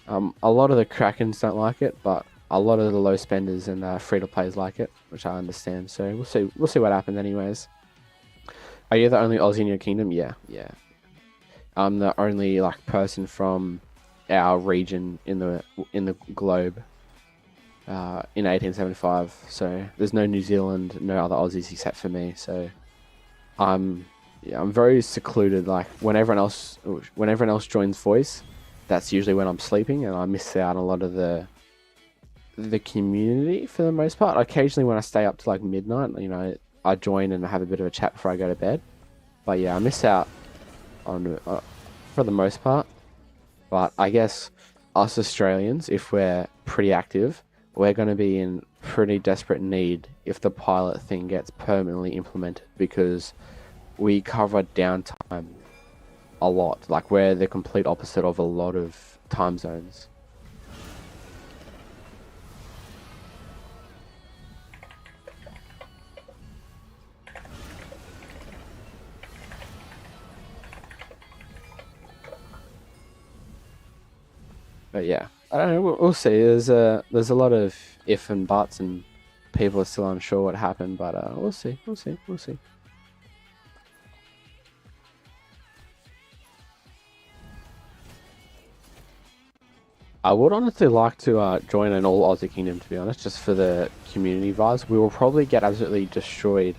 A lot of the Krakens don't like it, but a lot of the low spenders and free-to-players like it, which I understand. So we'll see what happens anyways. Are you the only Aussie in your kingdom? Yeah. I'm the only person from our region in the globe in 1875. So there's no New Zealand, no other Aussies except for me. So I'm very secluded. Like, when everyone else joins voice, that's usually when I'm sleeping, and I miss out on a lot of the community for the most part. Occasionally, when I stay up to like midnight, I join and I have a bit of a chat before I go to bed. But yeah, I miss out on for the most part. But I guess us Australians, if we're pretty active, we're going to be in pretty desperate need if the pilot thing gets permanently implemented, because we cover downtime a lot. Like, we're the complete opposite of a lot of time zones. But yeah, I don't know. We'll see. There's a lot of if and buts, and people are still unsure what happened. But we'll see. I would honestly like to join an all Aussie kingdom, to be honest, just for the community vibes. We will probably get absolutely destroyed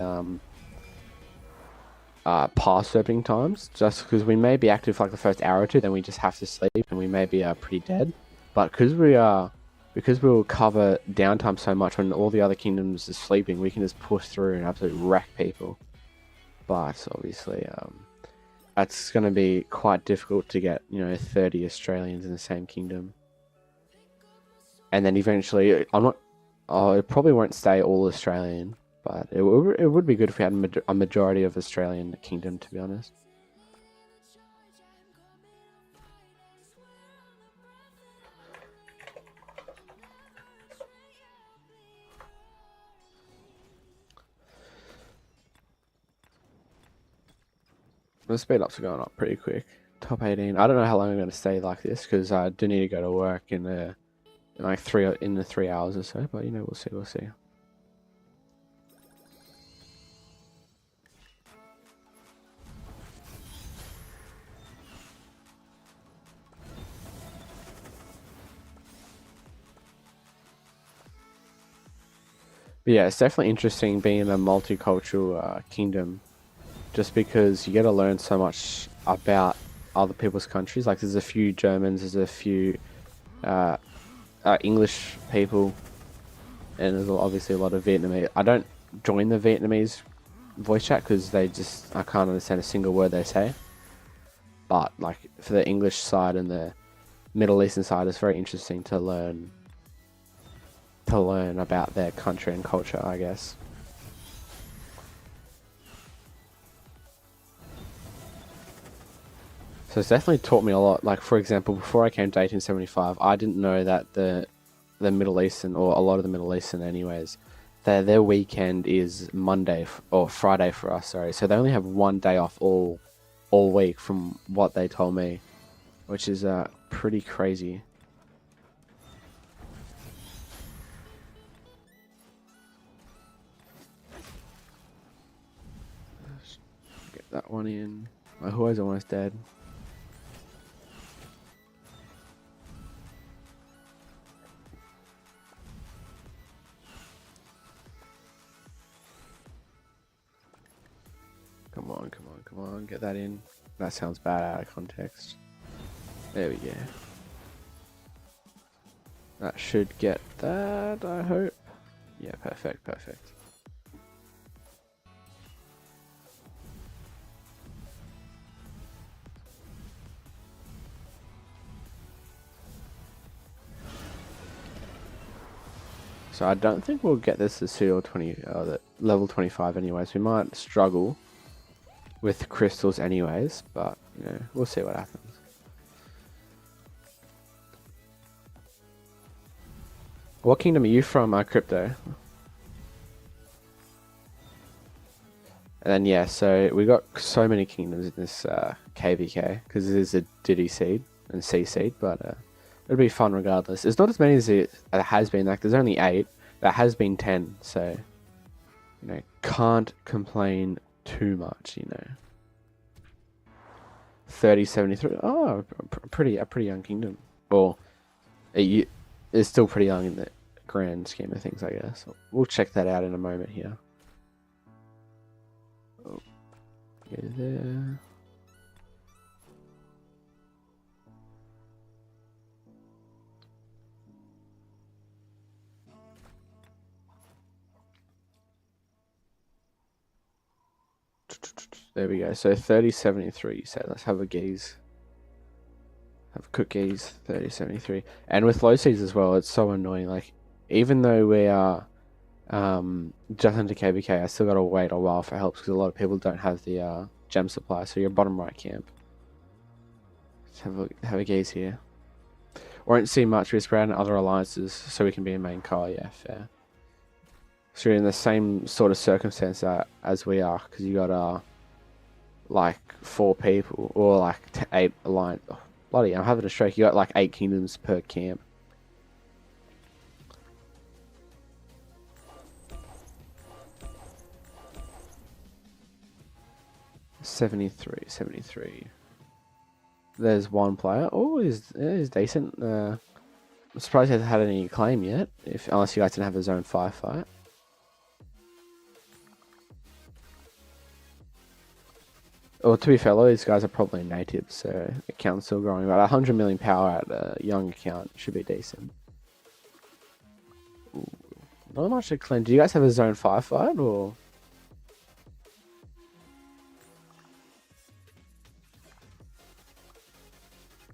past opening times, just because we may be active for like the first hour or two, then we just have to sleep, and we may be pretty dead. But because we'll cover downtime so much when all the other kingdoms are sleeping, we can just push through and absolutely wreck people. But obviously, that's going to be quite difficult to get 30 Australians in the same kingdom. And then eventually, it probably won't stay all Australian, but it would be good if we had a majority of Australian kingdom, to be honest. The speed ups are going up pretty quick. Top 18. I don't know how long I'm going to stay like this, because I do need to go to work in the 3 hours or so. But we'll see. But yeah, it's definitely interesting being in a multicultural kingdom, just because you get to learn so much about other people's countries. Like, there's a few Germans, there's a few English people, and there's obviously a lot of Vietnamese. I don't join the Vietnamese voice chat because I can't understand a single word they say. But like, for the English side and the Middle Eastern side, it's very interesting to learn about their country and culture, I guess. So it's definitely taught me a lot. Like, for example, before I came to 1875, I didn't know that the Middle Eastern, or a lot of the Middle Eastern anyways, their weekend is Monday or Friday for us, sorry. So they only have one day off all week from what they told me, which is pretty crazy. Get that one in. My Huo's almost dead. Come on, come on, come on. Get that in. That sounds bad out of context. There we go. That should get that, I hope. Yeah, perfect, perfect. So I don't think we'll get this to seal 20, the level 25 anyways. We might struggle with crystals anyways, but you know, we'll see what happens. What kingdom are you from, Crypto? And then yeah, so we got so many kingdoms in this KVK because it is a Diddy seed and C seed, but it'll be fun regardless. It's not as many as it has been. Like there's only 8. There has been 10, so you know, can't complain too much. You know, 3073. Oh, a pretty young kingdom. Well, it's still pretty young in the grand scheme of things, I guess. We'll check that out in a moment here. Oh, go there. There we go. So 3073, you said. Let's have a gaze. Have a quick gaze. 3073. And with low seeds as well, it's so annoying. Like, even though we are just into KVK, I still gotta wait a while for help because a lot of people don't have the gem supply. So your bottom right camp. Let's have a gaze here. Won't see much. We spread out other alliances so we can be a main car. Yeah, fair. So you're in the same sort of circumstance as we are, because you got like 4 people or like 8 alliance. Oh, bloody, I'm having a stroke. You got like 8 kingdoms per camp. $73. There's one player. Oh, is decent. I'm surprised he hasn't had any claim yet. Unless you guys didn't have a zone 5 fight. Well, to be fair, a lot of these guys are probably natives, so the account's still growing. But 100 million power at a young account should be decent. Ooh, not much to claim. Do you guys have a zone 5 fight, or...?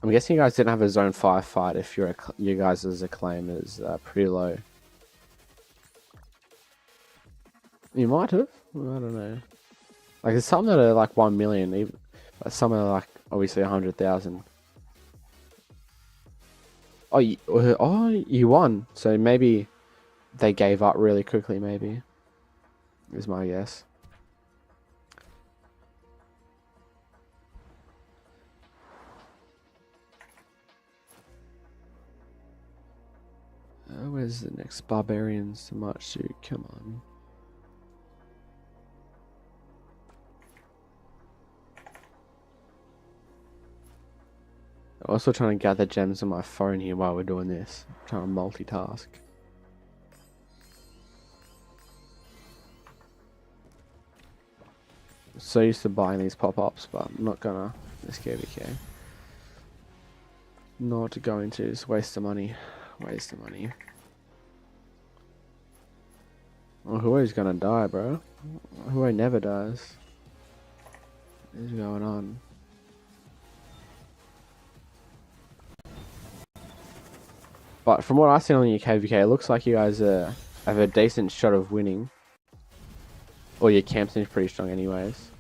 I'm guessing you guys didn't have a zone 5 fight if you guys' acclaim is pretty low. You might have. I don't know. Like, there's some that are like 1 million, even, but some are like obviously 100,000. Oh, you won. So maybe they gave up really quickly. Maybe is my guess. Where's the next barbarians to march to? Come on. I'm also trying to gather gems on my phone here while we're doing this. I'm trying to multitask. I'm so used to buying these pop-ups, but I'm not gonna. This KVK. Not going to. It's waste of money. Waste of money. Oh, Huo's gonna die, bro. Huo never dies. What is going on? But from what I've seen on your KVK, it looks like you guys have a decent shot of winning. Or your camp seems pretty strong anyways.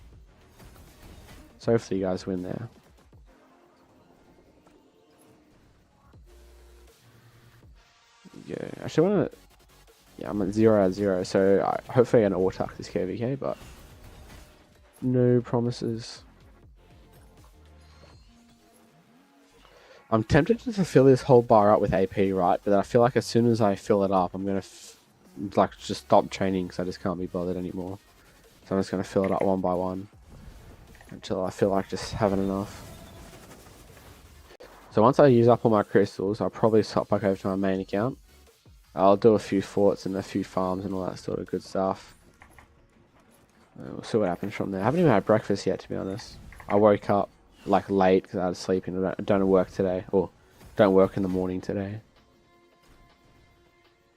So hopefully you guys win there. we go. Actually, I want to... Yeah, I'm at 0 out of 0, so hopefully I can auto-tuck this KVK, but... No promises. I'm tempted to fill this whole bar up with AP, right? But I feel like as soon as I fill it up, I'm going to like just stop training because I just can't be bothered anymore. So I'm just going to fill it up one by one until I feel like just having enough. So once I use up all my crystals, I'll probably swap back over to my main account. I'll do a few forts and a few farms and all that sort of good stuff. We'll see what happens from there. I haven't even had breakfast yet, to be honest. I woke up like late because I was sleeping. I don't work today, or don't work in the morning today.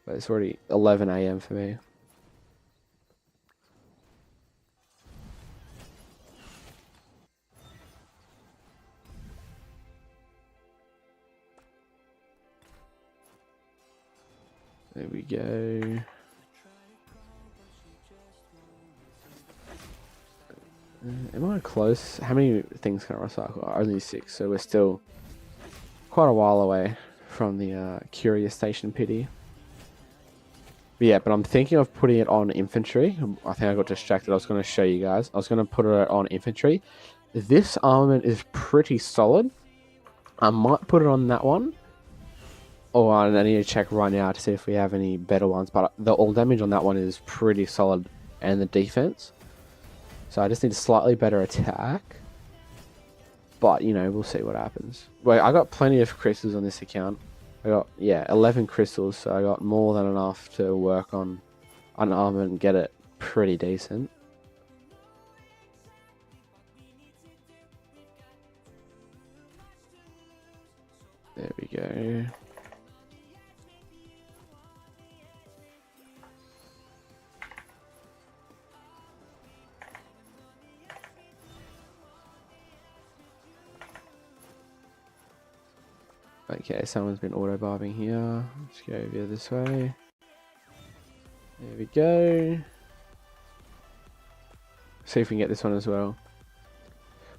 But it's already 11 AM for me. There we go. Am I close? How many things can I recycle? Only 6, so we're still quite a while away from the Curious Station Pity. But yeah, but I'm thinking of putting it on infantry. I think I got distracted. I was going to show you guys. I was going to put it on infantry. This armament is pretty solid. I might put it on that one. Oh, I need to check right now to see if we have any better ones. But the all damage on that one is pretty solid. And the defense. So I just need a slightly better attack. But, you know, we'll see what happens. Wait, I got plenty of crystals on this account. I got, yeah, 11 crystals. So I got more than enough to work on an armament and get it pretty decent. There we go. Okay, someone's been auto-barbing here. Let's go over this way. There we go. See if we can get this one as well.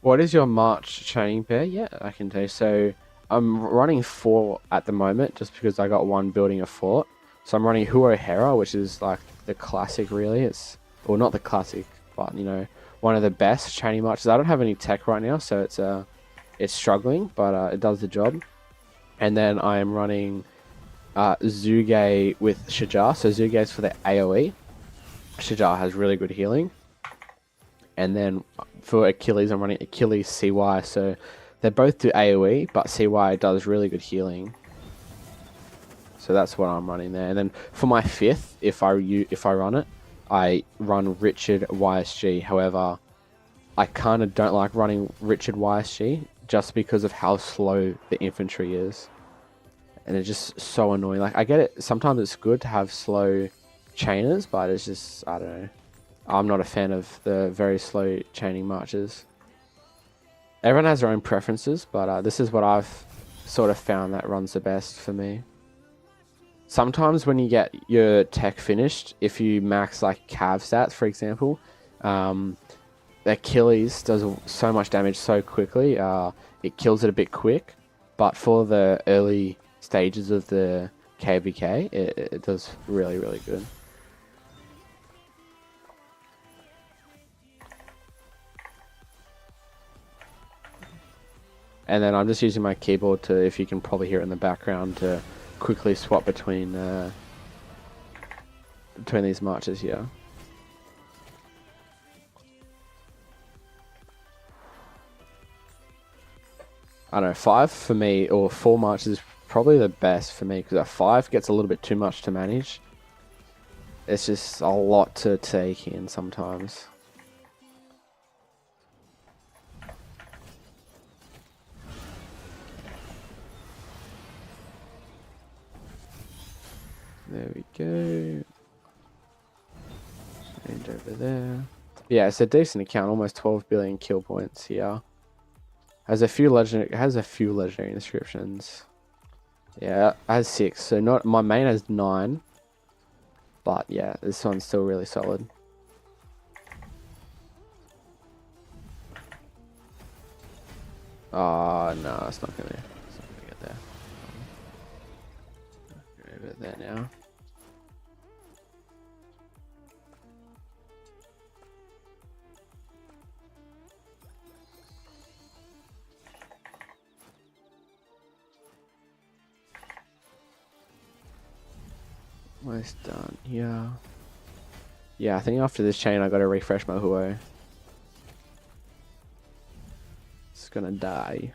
What is your March training pair? Yeah, I can tell you. So I'm running 4 at the moment just because I got one building a fort. So I'm running Huo Hera, which is like the classic really. It's, well, not the classic, but you know, one of the best training marches. I don't have any tech right now, so it's struggling, but it does the job. And then I am running Zuge with Shajar. So Zuge is for the AoE. Shajar has really good healing. And then for Achilles, I'm running Achilles CY. So they both do AoE, but CY does really good healing. So that's what I'm running there. And then for my 5th, if I run it, I run Richard YSG. However, I kind of don't like running Richard YSG just because of how slow the infantry is. And it's just so annoying. Like, I get it. Sometimes it's good to have slow chainers, but it's just, I don't know. I'm not a fan of the very slow chaining marches. Everyone has their own preferences, but this is what I've sort of found that runs the best for me. Sometimes when you get your tech finished, if you max like cav stats, for example, Achilles does so much damage so quickly, it kills it a bit quick. But for the early stages of the KVK, it does really, really good. And then I'm just using my keyboard to, if you can probably hear it in the background, to quickly swap between these marches here. I don't know, 5 for me, or 4 marches is probably the best for me, because a 5 gets a little bit too much to manage. It's just a lot to take in sometimes. There we go. And over there. Yeah, it's a decent account, almost 12 billion kill points here. Has a few legendary inscriptions. Yeah, it has 6. So not my main has 9. But yeah, this one's still really solid. Oh no, it's not gonna get there. Over there Almost done. Yeah. Yeah, I think after this chain I gotta refresh my Huo. It's gonna die.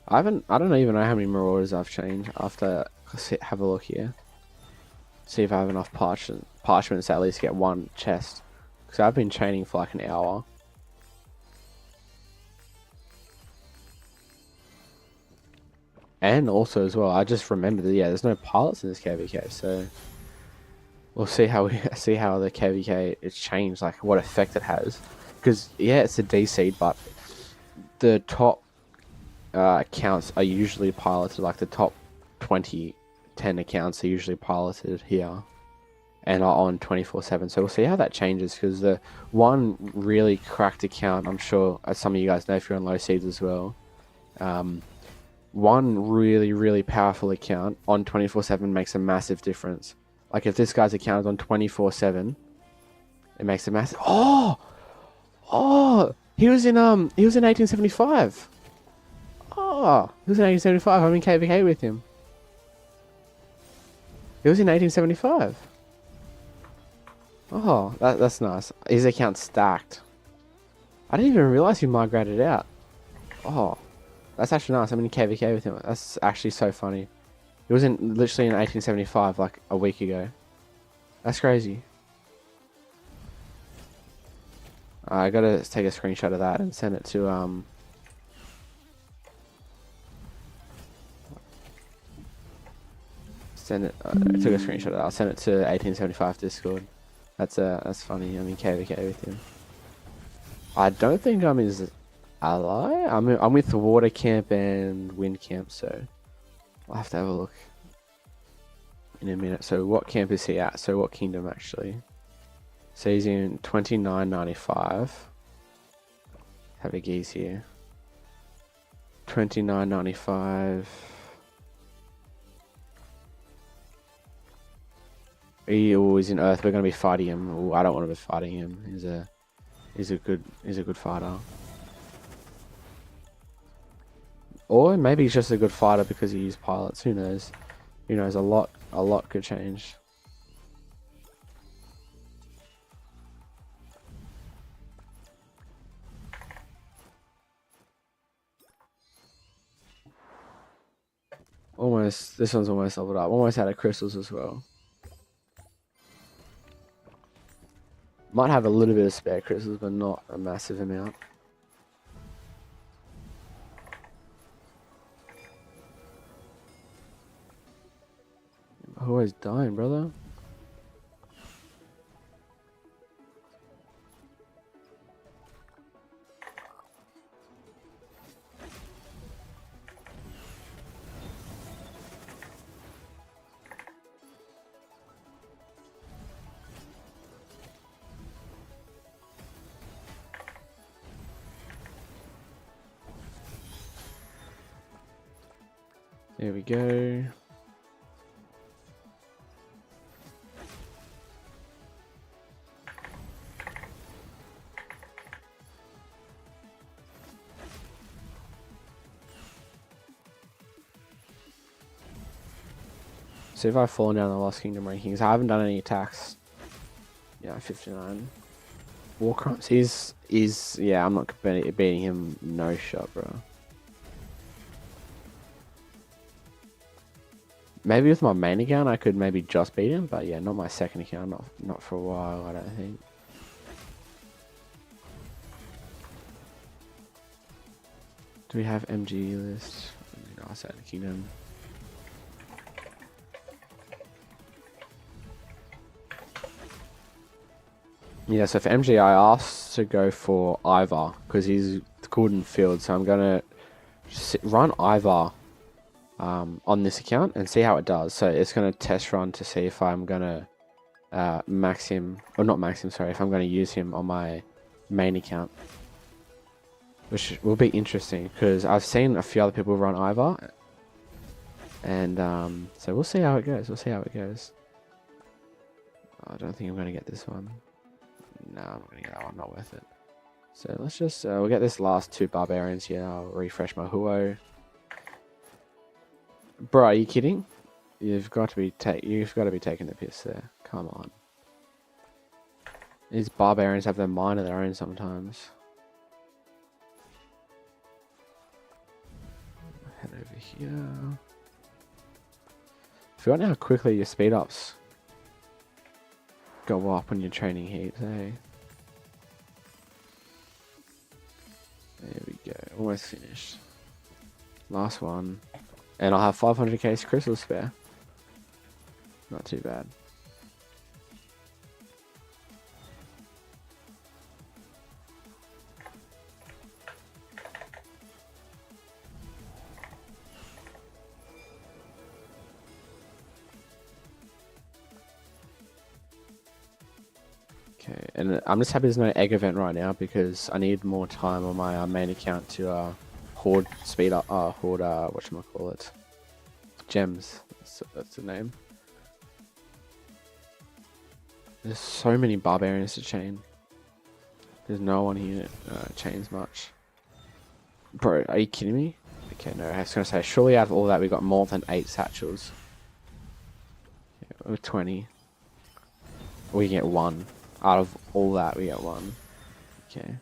I don't even know how many Marauders I've changed after. Have a look here. See if I have enough parchments to at least get one chest. Because I've been chaining for like an hour. And also as well, I just remembered that yeah, there's no pilots in this KVK, so we'll see how the KVK is changed, like what effect it has. Because yeah, it's a DC, but the top accounts are usually piloted, like the top 10 accounts are usually piloted here and are on 24/7. So we'll see how that changes, because the one really cracked account, I'm sure as some of you guys know if you're on low seeds as well, one really powerful account on 24/7 makes a massive difference. Like if this guy's account is on 24/7, it makes a massive. Oh, he was in 1875. Oh, he was in 1875. I'm in KVK with him. He was in 1875. Oh, that's nice. His account's stacked. I didn't even realize he migrated out. Oh, that's actually nice. I'm in KVK with him. That's actually so funny. He was literally in 1875, like a week ago. That's crazy. I gotta take a screenshot of that and send it to I took a screenshot of that. I'll send it to 1875 Discord. That's funny. I'm in KVK with him. I don't think I'm his ally. I'm with the Water Camp and Wind Camp, so I'll have to have a look in a minute. So what camp is he at? So what kingdom actually? So he's in 2995. Have a gaze here. 2995. He's in Earth. We're gonna be fighting him. Ooh, I don't want to be fighting him. He's a good fighter. Or maybe he's just a good fighter because he used pilots. Who knows? Who knows? A lot could change. Almost. This one's almost leveled up. Almost out of crystals as well. Might have a little bit of spare crystals, but not a massive amount. Always dying, brother. There we go. So if I've fallen down the Lost Kingdom rankings, I haven't done any attacks. Yeah, 59. War crimes. Yeah, I'm not beating him no shot, bro. Maybe with my main account I could maybe just beat him, but yeah, not my second account, not for a while, I don't think. Do we have MG list? No, outside the kingdom. Yeah, so for MG I asked to go for Ivar because he's good in field, so I'm gonna run Ivar on this account and see how it does. So it's gonna test run to see if I'm gonna max him, or not max him, sorry, if I'm gonna use him on my main account, which will be interesting because I've seen a few other people run Ivar, and so we'll see how it goes. I don't think I'm gonna get this one. No, I'm not gonna get that one. Not worth it. So let's just we'll get this last 2 barbarians here. I'll refresh my Huo. Bro, are you kidding? You've got to be taking the piss there. Come on. These barbarians have their mind of their own sometimes. Head over here. Forgotten how quickly your speed ups go up when you're training heaps, eh? There we go. Almost finished. Last one. And I'll have 500k crystals spare. Not too bad. Okay, and I'm just happy there's no egg event right now because I need more time on my main account to hoard speed up, hoard whatchamacallit, gems. That's the name. There's so many barbarians to chain. There's no one here chains much. Bro, are you kidding me? Okay, no, I was gonna say surely out of all that we got more than 8 satchels. Yeah, or 20. We get 1. Out of all that, we get 1. Okay.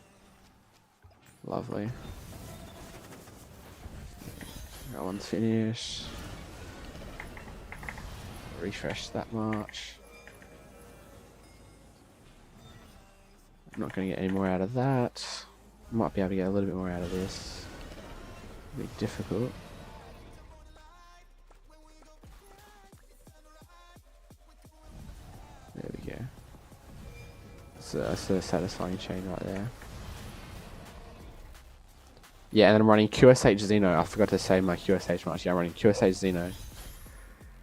Lovely. That one's finished. Refresh that much. I'm not going to get any more out of that. Might be able to get a little bit more out of this. It'll be difficult. There we go. That's a satisfying chain right there. Yeah, and I'm running QSH Xeno. I forgot to say my QSH much. Yeah, I'm running QSH Xeno.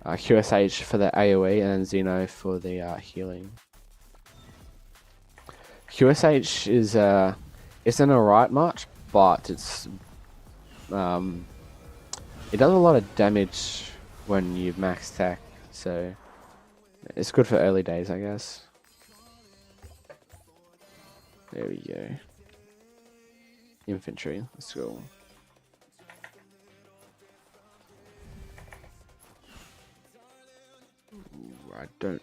QSH for the AoE and then Xeno for the healing. QSH is isn't alright much, but it's it does a lot of damage when you max tech, so it's good for early days, I guess. There we go. Infantry, let's go. Ooh, I don't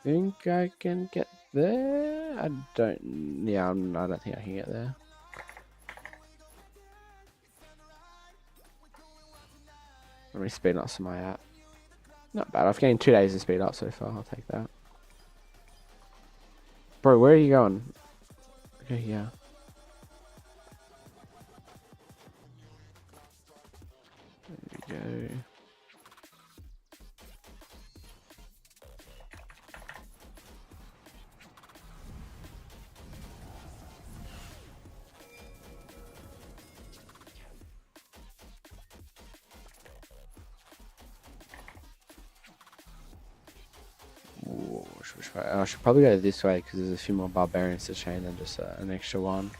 think I can get there. I don't think I can get there. Let me speed up some of my app. Not bad. I've gained 2 days of speed up so far. I'll take that. Bro, where are you going? Okay, yeah. There we go. Ooh, I should probably go this way because there's a few more barbarians to chain than just an extra one.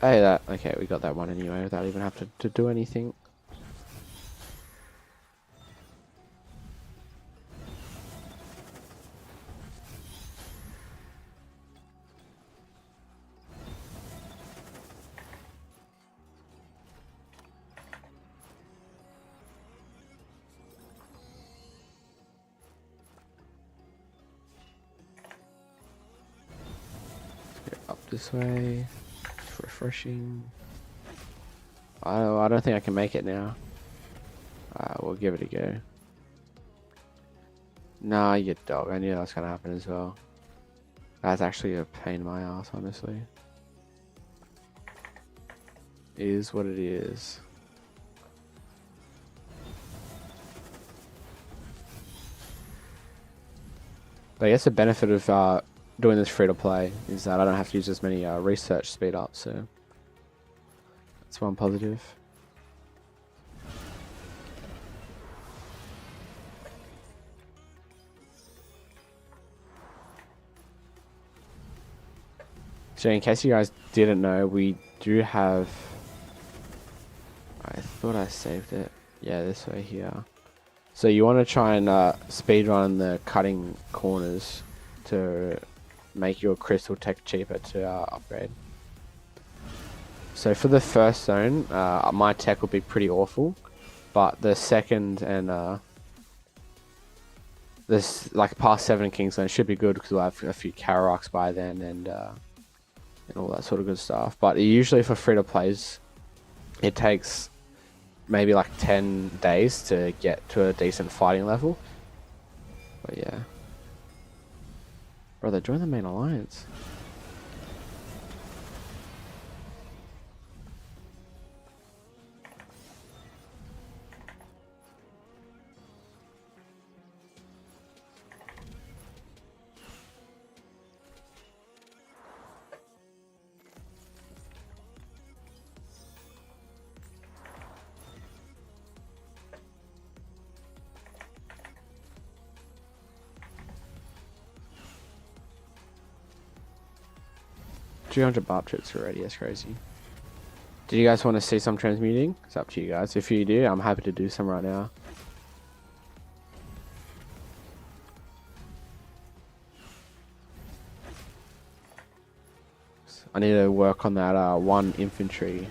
Hey, okay, we got that one anyway without even having to do anything. Up this way. It's refreshing. I don't think I can make it now. We'll give it a go. Nah, you dog. I knew that was gonna happen as well. That's actually a pain in my ass, honestly. It is what it is. But I guess the benefit of doing this free to play is that I don't have to use as many research speed ups, so that's one positive. So in case you guys didn't know, we do have... I thought I saved it. Yeah, this way here. So you want to try and speedrun the cutting corners to make your crystal tech cheaper to upgrade. So for the first zone, my tech will be pretty awful, but the second and this like past 7 King Zone should be good because we'll have a few Karoks by then and all that sort of good stuff. But usually for free to plays, it takes maybe like 10 days to get to a decent fighting level. But yeah. Brother, join the main alliance. $200 trips already, that's crazy. Do you guys want to see some transmuting? It's up to you guys. If you do, I'm happy to do some right now. I need to work on that 1 infantry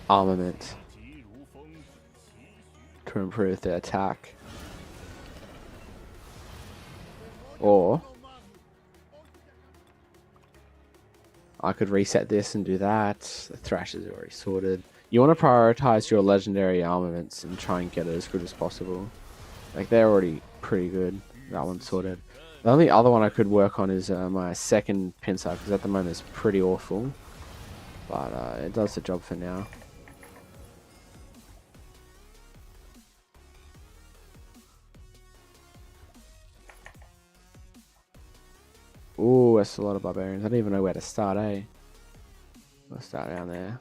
armament to improve the attack. Or I could reset this and do that. The Thrash is already sorted. You want to prioritize your legendary armaments and try and get it as good as possible. Like, they're already pretty good. That one's sorted. The only other one I could work on is my second pincer, because at the moment it's pretty awful. But it does the job for now. Ooh, that's a lot of barbarians. I don't even know where to start, eh? I'll start down there.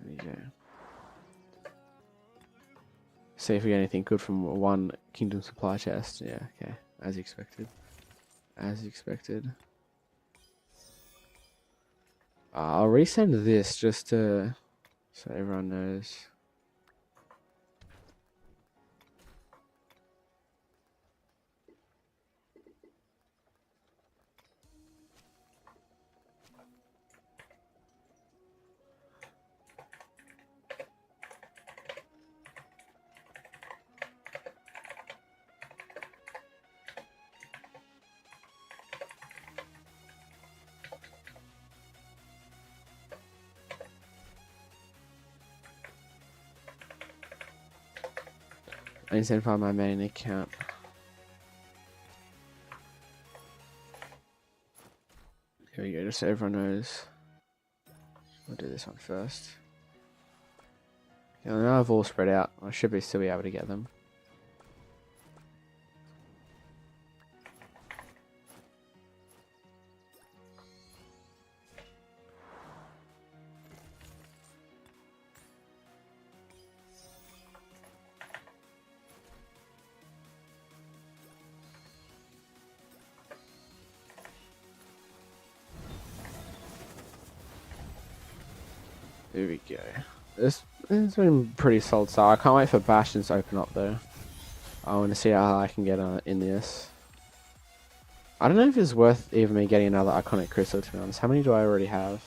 There you go. See if we get anything good from 1 kingdom supply chest. Yeah, okay. As expected. As expected. I'll resend this just to... so everyone knows. I need to find my main account. Here we go, just so everyone knows. I'll do this one first. Okay, now I've all spread out. I should still be able to get them. There we go. This has been pretty solid, so I can't wait for Bastions to open up though. I want to see how I can get in this. I don't know if it's worth even me getting another iconic crystal, to be honest. How many do I already have?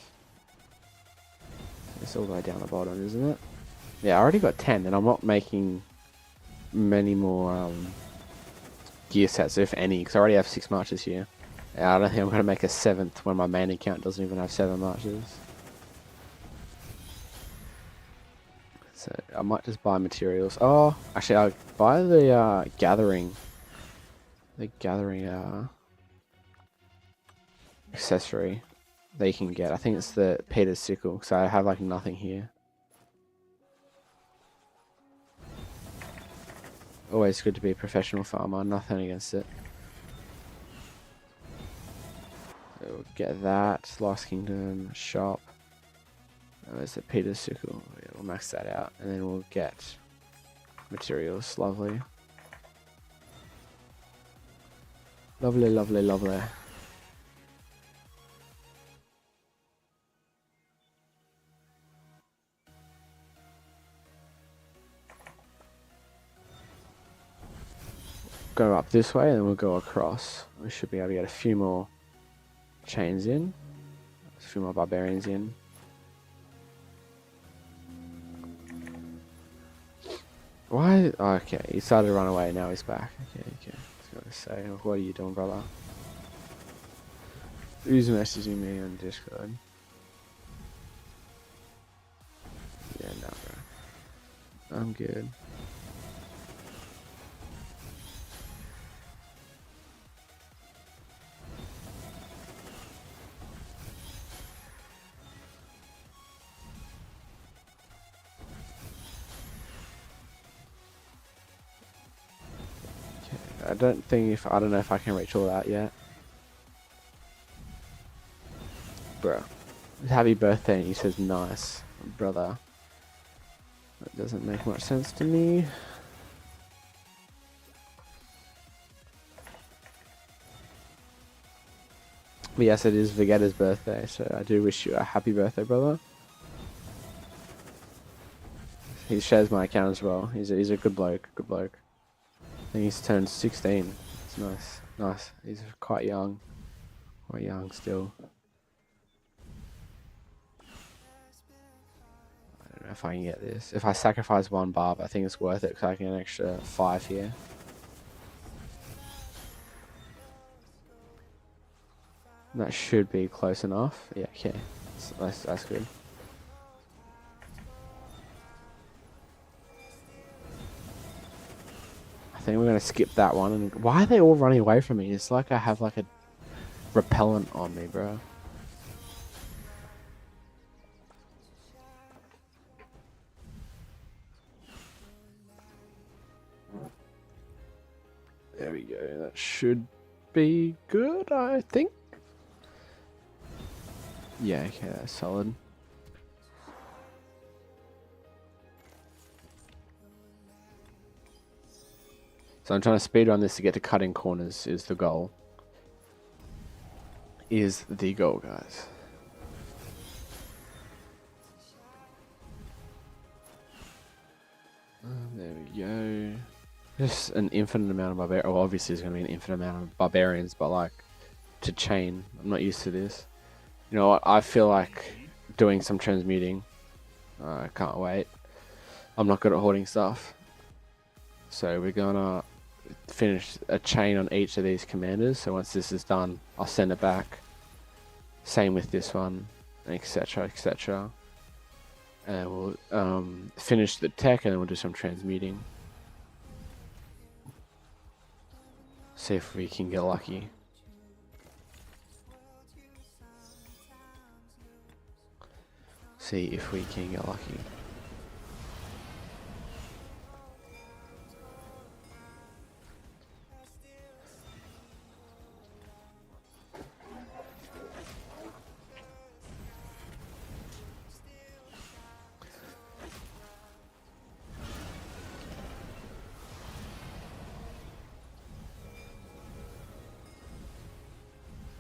It's all the way down the bottom, isn't it? Yeah, I already got 10, and I'm not making many more gear sets, if any, because I already have 6 marches here. Yeah, I don't think I'm going to make a 7th when my main account doesn't even have 7 marches. So I might just buy materials. Oh, actually, I'll buy the gathering. The gathering accessory that you can get. I think it's the Peter's sickle, because I have like nothing here. Always good to be a professional farmer. Nothing against it. So we'll get that. Lost Kingdom shop. There's the Peter's sickle. Yeah, we'll max that out, and then we'll get materials. Lovely. Lovely, lovely, lovely. Go up this way and then we'll go across. We should be able to get a few more chains in. A few more barbarians in. Why? Oh, okay, he started to run away, now he's back. Okay. I was gonna say, what are you doing, brother? Who's messaging me on Discord? Yeah, no, bro. I'm good. I don't know if I can reach all that yet. Bro. Happy birthday, and he says nice. Brother. That doesn't make much sense to me. But yes, it is Vegetta's birthday, so I do wish you a happy birthday, brother. He shares my account as well. He's a good bloke, I think he's turned 16. It's nice. He's quite young still. I don't know if I can get this. If I sacrifice one barb, I think it's worth it because I can get an extra 5 here. That should be close enough. Yeah, okay. That's good. I think we're gonna skip that one. And why are they all running away from me? It's like I have like a repellent on me, bro. There we go. That should be good, I think. Yeah, okay, that's solid. So I'm trying to speed run this to get to cutting corners is the goal. Guys. There we go. Just an infinite amount of barbarians. Well, obviously there's going to be an infinite amount of barbarians, but like, to chain. I'm not used to this. You know what? I feel like doing some transmuting. I can't wait. I'm not good at hoarding stuff. So we're gonna finish a chain on each of these commanders. So once this is done, I'll send it back. Same with this one, etc, etc. And we'll finish the tech and then we'll do some transmuting. See if we can get lucky. See if we can get lucky.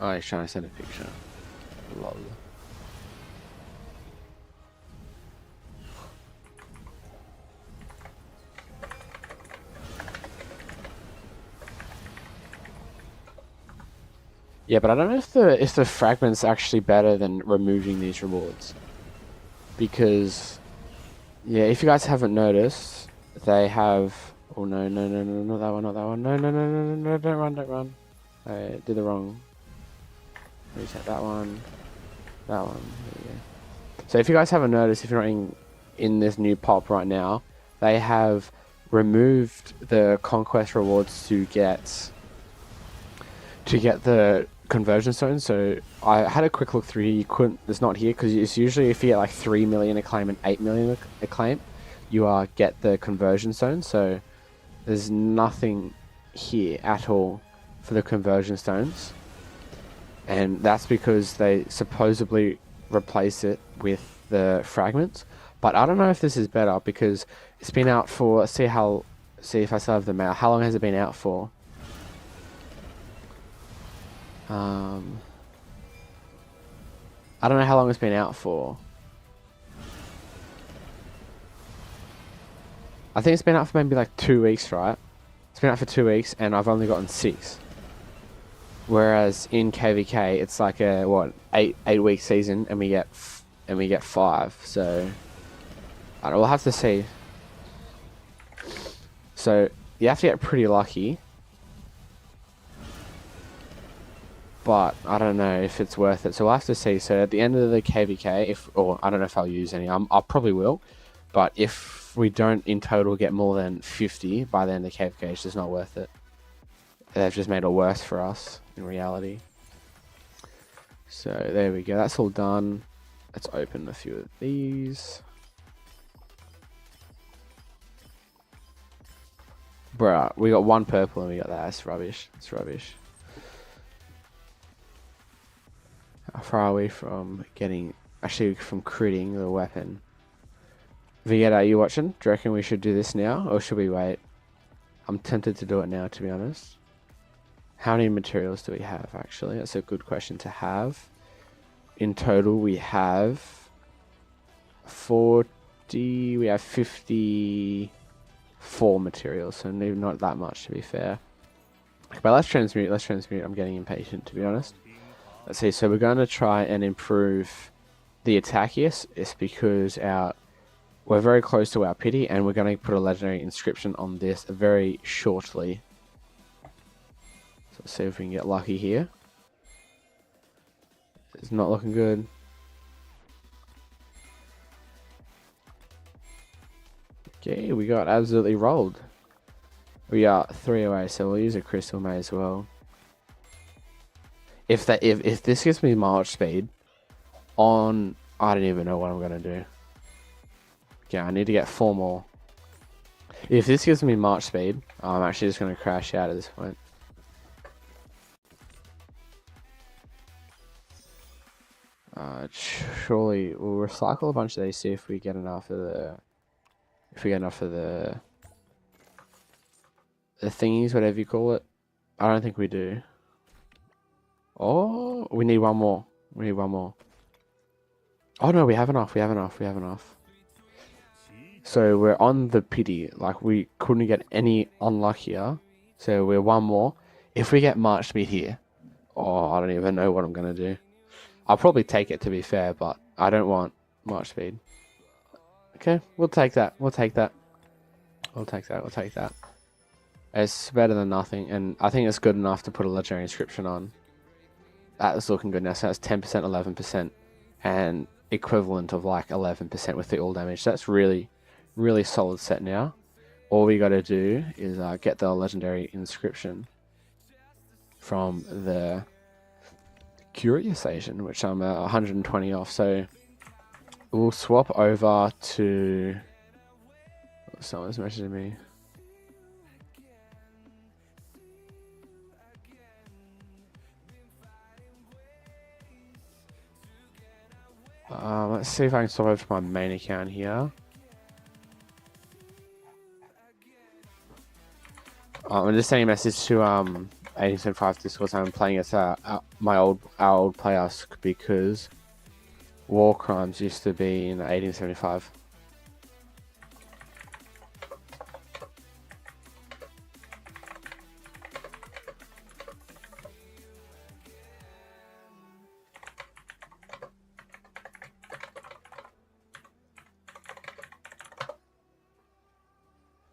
Oh, he's trying to send a picture. Lol. Yeah, but I don't know if the fragment's actually better than removing these rewards. Because, yeah, if you guys haven't noticed, they have... Oh, no, not that one, No, don't run. I did the wrong... Reset that one. There we go. So if you guys haven't noticed, if you're not in this new pop right now, they have removed the conquest rewards to get the conversion stone. So I had a quick look through here. You couldn't, it's not here because it's usually if you get like 3 million acclaim and 8 million acclaim, you get the conversion stone. So there's nothing here at all for the conversion stones. And that's because they supposedly replace it with the fragments. But I don't know if this is better because it's been out for, see if I still have them out. How long has it been out for? I don't know how long it's been out for. I think it's been out for maybe like 2 weeks, right? It's been out for 2 weeks, and I've only gotten 6. Whereas in KVK, it's like a what 8 week season, and we get 5. So I don't know, we'll have to see. So you have to get pretty lucky. But I don't know if it's worth it. So we'll have to see. So at the end of the KVK, or I don't know if I'll use any. I probably will. But if we don't in total get more than 50 by the end of the KVK, it's just not worth it. They've just made it worse for us in reality. So there we go. That's all done. Let's open a few of these. Bruh, we got 1 purple and we got that. That's rubbish. It's rubbish. How far are we from getting... Actually, from critting the weapon? Vegeta, are you watching? Do you reckon we should do this now? Or should we wait? I'm tempted to do it now, to be honest. How many materials do we have, actually? That's a good question to have. In total, we have 40... We have 54 materials, so not that much, to be fair. But let's transmute. Let's transmute. I'm getting impatient, to be honest. Let's see. So we're going to try and improve the attack. Yes, it's because we're very close to our pity, and we're going to put a legendary inscription on this very shortly. So let's see if we can get lucky here. It's not looking good. Okay, we got absolutely rolled. We are 3 away, so we'll use a crystal may as well. If this gives me March speed on, I don't even know what I'm gonna do. Yeah, I need to get 4 more. If this gives me March speed, I'm actually just gonna crash out at this point. Surely we'll recycle a bunch of these, see if we get enough of the. If we get enough of the thingies, whatever you call it. I don't think we do. Oh, we need 1 more. We need 1 more. Oh no, we have enough. We have enough. We have enough. So we're on the pity. Like, we couldn't get any unluckier. So we're 1 more. If we get March speed here, oh, I don't even know what I'm gonna do. I'll probably take it, to be fair, but I don't want March speed. Okay, we'll take that. We'll take that. We'll take that. We'll take that. It's better than nothing, and I think it's good enough to put a legendary inscription on. That's looking good now. So that's 10%, 11%, and equivalent of like 11% with the all damage. So that's really, really solid set now. All we got to do is get the legendary inscription from the Curious Station, which I'm 120 off. So we'll swap over to... Someone's messaging me. Let's see if I can swap over to my main account here. I'm just sending a message to 1875 Discord. I'm playing as our old playhouse because War Crimes used to be in 1875.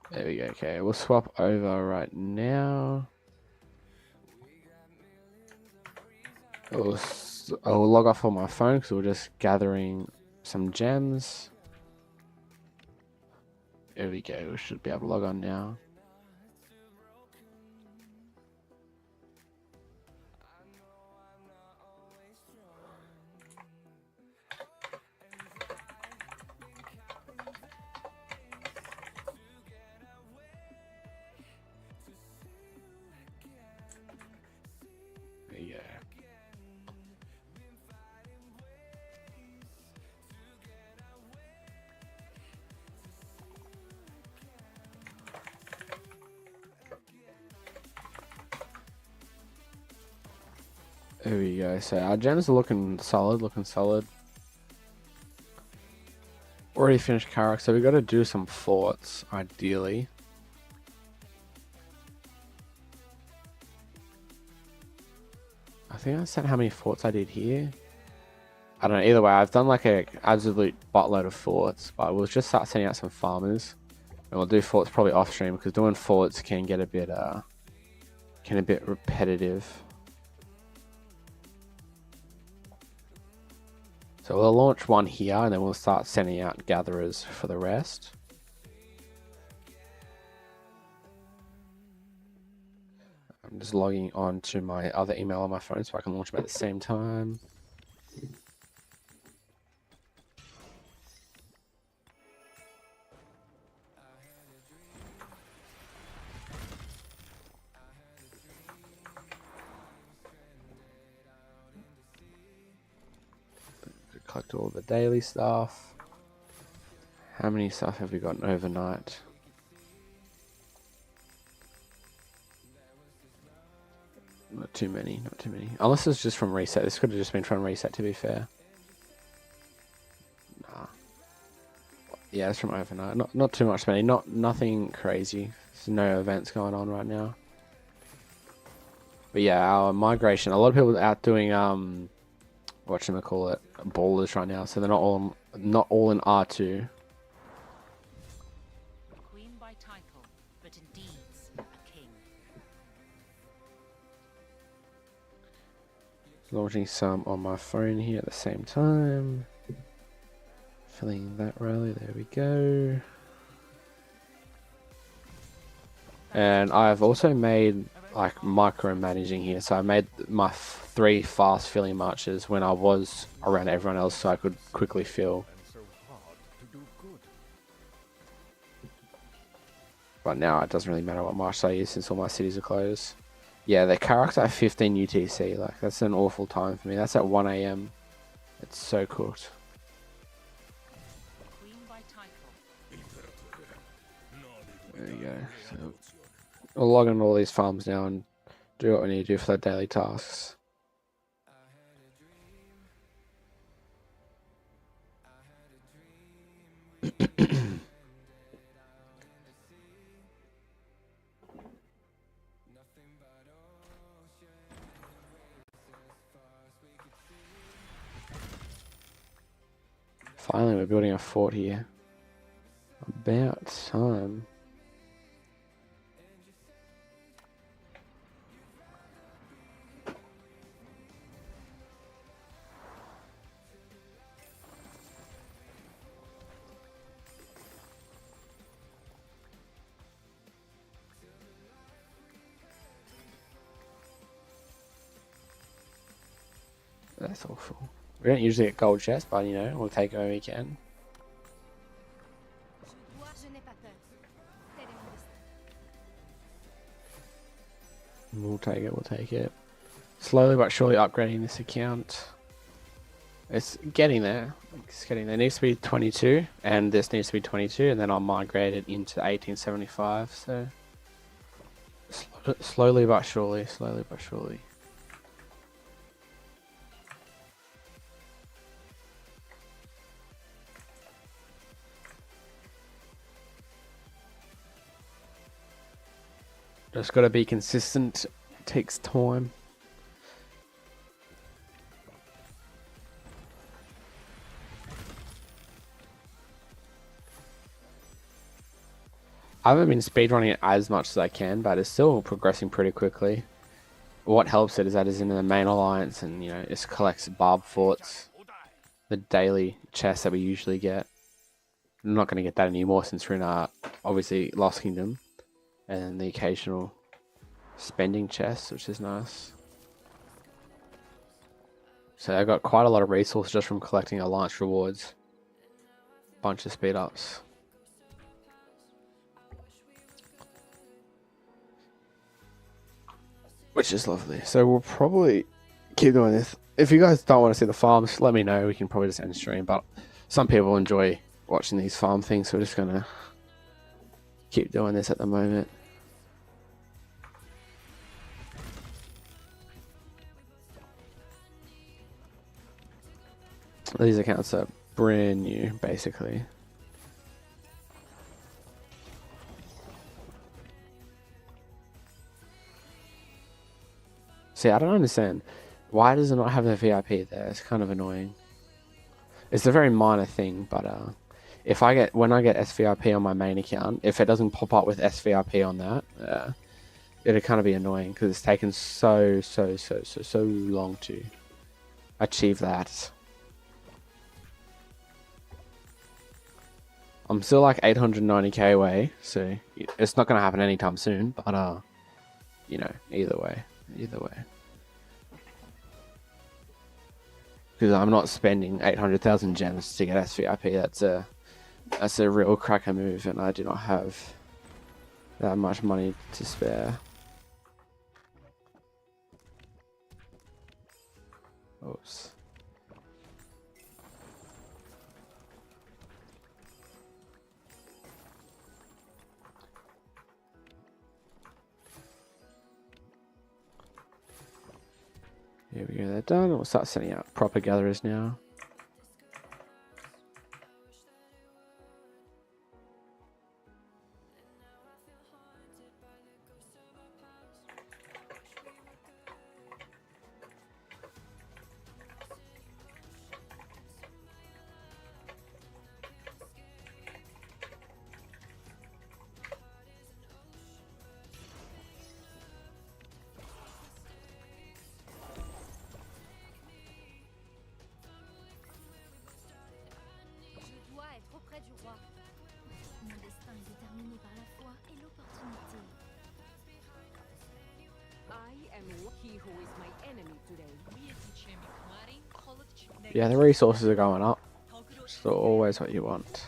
There we go. Okay, we'll swap over right now. I'll log off on my phone because we're just gathering some gems. There we go. We should be able to log on now. There we go. So our gems are looking solid, Already finished Karak, so we got to do some forts, ideally. I think I said how many forts I did here. I don't know, either way, I've done like a absolute buttload of forts, but we'll just start sending out some farmers. And we'll do forts probably off stream, because doing forts can get a bit repetitive. So we'll launch one here, and then we'll start sending out gatherers for the rest. I'm just logging on to my other email on my phone so I can launch them at the same time. Collect all the daily stuff. How many stuff have we gotten overnight? Not too many, not too many. Unless it's just from reset. This could have just been from reset, to be fair. Nah. Yeah, it's from overnight. Not too much spending. Nothing crazy. There's no events going on right now. But yeah, our migration. A lot of people are out doing whatchamacallit, ballers right now, so they're not all in R2. Queen by title, but in deeds a king. Launching some on my phone here at the same time. Filling that rally, there we go. And I've also made like micromanaging here, so I made my 3 fast filling marches when I was around everyone else, so I could quickly fill. But now it doesn't really matter what march I use since all my cities are closed. Yeah, the character at 15 UTC, like that's an awful time for me. That's at 1 AM. It's so cooked. Queen by title. There you go. So we'll log in all these farms now and do what we need to do for the daily tasks. Finally, we're building a fort here. About time. That's awful. We don't usually get gold chests, but you know, we'll take it when we can. We'll take it. Slowly but surely upgrading this account. It's getting there. It's getting there. It needs to be 22, and this needs to be 22, and then I'll migrate it into 1875. So slowly but surely, slowly but surely. Just gotta be consistent. It takes time. I haven't been speedrunning it as much as I can, but it's still progressing pretty quickly. What helps it is that it's in the main alliance, and you know, it collects barb forts, the daily chests that we usually get. I'm not going to get that anymore since we're in obviously Lost Kingdom, and the occasional spending chests, which is nice. So I got quite a lot of resources just from collecting alliance rewards. Bunch of speed ups. Which is lovely. So we'll probably keep doing this. If you guys don't want to see the farms, let me know. We can probably just end stream. But some people enjoy watching these farm things, so we're just going to keep doing this at the moment. These accounts are brand new, basically. See, I don't understand. Why does it not have the VIP there? It's kind of annoying. It's a very minor thing, but if when I get SVIP on my main account, if it doesn't pop up with SVIP on that, it'll kind of be annoying because it's taken so long to achieve that. I'm still like 890k away, so it's not gonna happen anytime soon. But you know, either way, because I'm not spending 800,000 gems to get SVIP. That's a real cracker move, and I do not have that much money to spare. Oops. Here we go, they're done. We'll start sending out proper gatherers now. Yeah, the resources are going up. So always what you want.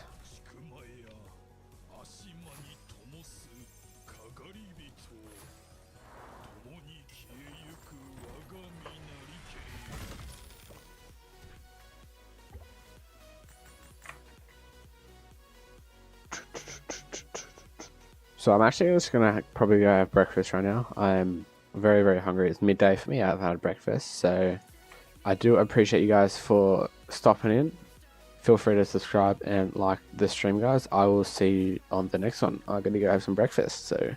So I'm actually just gonna probably go have breakfast right now. I'm very hungry. It's midday for me. I haven't had breakfast, so I do appreciate you guys for stopping in. Feel free to subscribe and like the stream, guys. I will see you on the next one. I'm gonna go have some breakfast, so